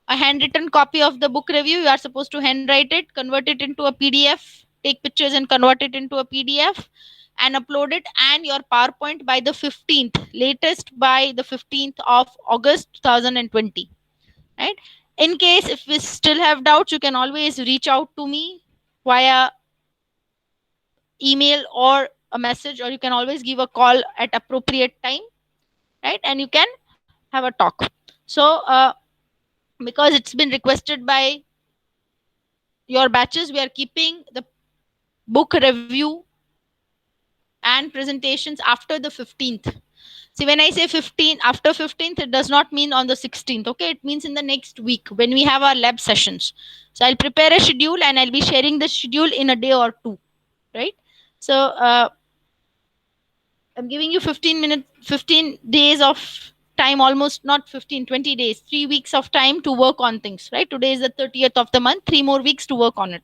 a handwritten copy of the book review. You are supposed to handwrite it, convert it into a PDF, take pictures and convert it into a PDF and upload it, and your PowerPoint by the 15th, latest by the 15th of August 2020. Right? In case if we still have doubts, you can always reach out to me via email or a message, or you can always give a call at appropriate time, right? And you can have a talk. So because it's been requested by your batches, we are keeping the book review and presentations after the 15th. See, when I say 15, after 15th, it does not mean on the 16th. Okay, it means in the next week when we have our lab sessions. So I'll prepare a schedule and I'll be sharing the schedule in a day or two, right? So I'm giving you 15 days of time, almost not 15, 20 days, 3 weeks of time to work on things, right? Today is the 30th of the month, 3 more weeks to work on it.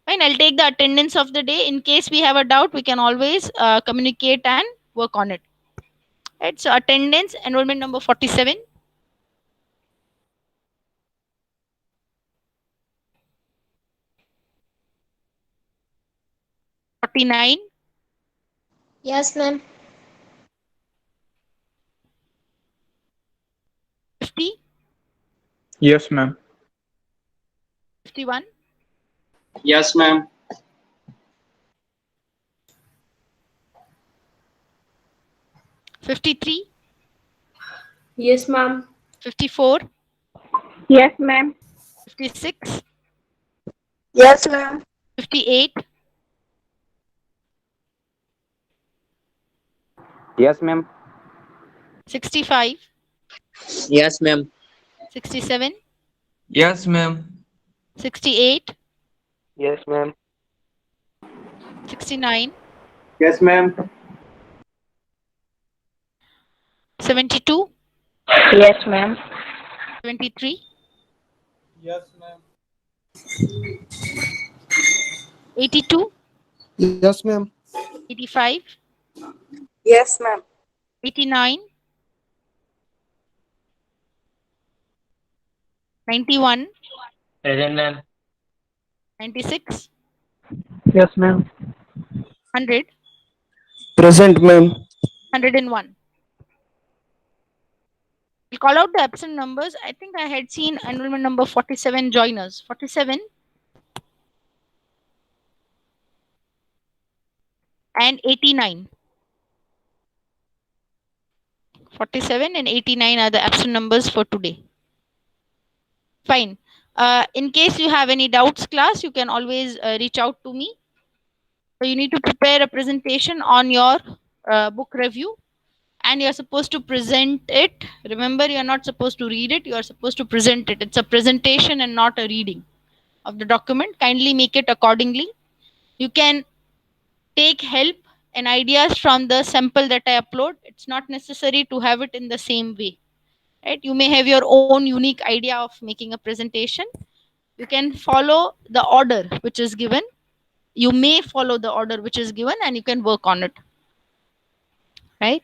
Fine, I'll take the attendance of the day. In case we have a doubt, we can always communicate and work on it. Right, so attendance, enrollment number 47. $49. Yes, ma'am. 50. Yes, ma'am. 51. Yes, ma'am. 53. Yes, ma'am. 54. Yes, ma'am. 56. Yes, ma'am. 58. Yes, ma'am. 65. Yes, ma'am. 67. Yes, ma'am. 68. Yes, ma'am. 69. Yes, ma'am. 72. Yes, ma'am. 73. Yes, ma'am. 82. Yes, ma'am. 85. Yes, ma'am. 89. 91. Present, ma'am. 96. Yes, ma'am. 100. Present, ma'am. 101. We'll call out the absent numbers. I think I had seen enrollment number 47 joiners. 47 and 89. 47 and 89 are the absent numbers for today. Fine. In case you have any doubts, class, you can always reach out to me. So you need to prepare a presentation on your book review, and you're supposed to present it. Remember, you're not supposed to read it, you're supposed to present it. It's a presentation and not a reading of the document. Kindly make it accordingly. You can take help and ideas from the sample that I upload. It's not necessary to have it in the same way. Right? You may have your own unique idea of making a presentation. You can follow the order which is given. You may follow the order which is given and you can work on it. Right?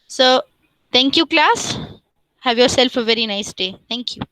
So, thank you, class. Have yourself a very nice day. Thank you.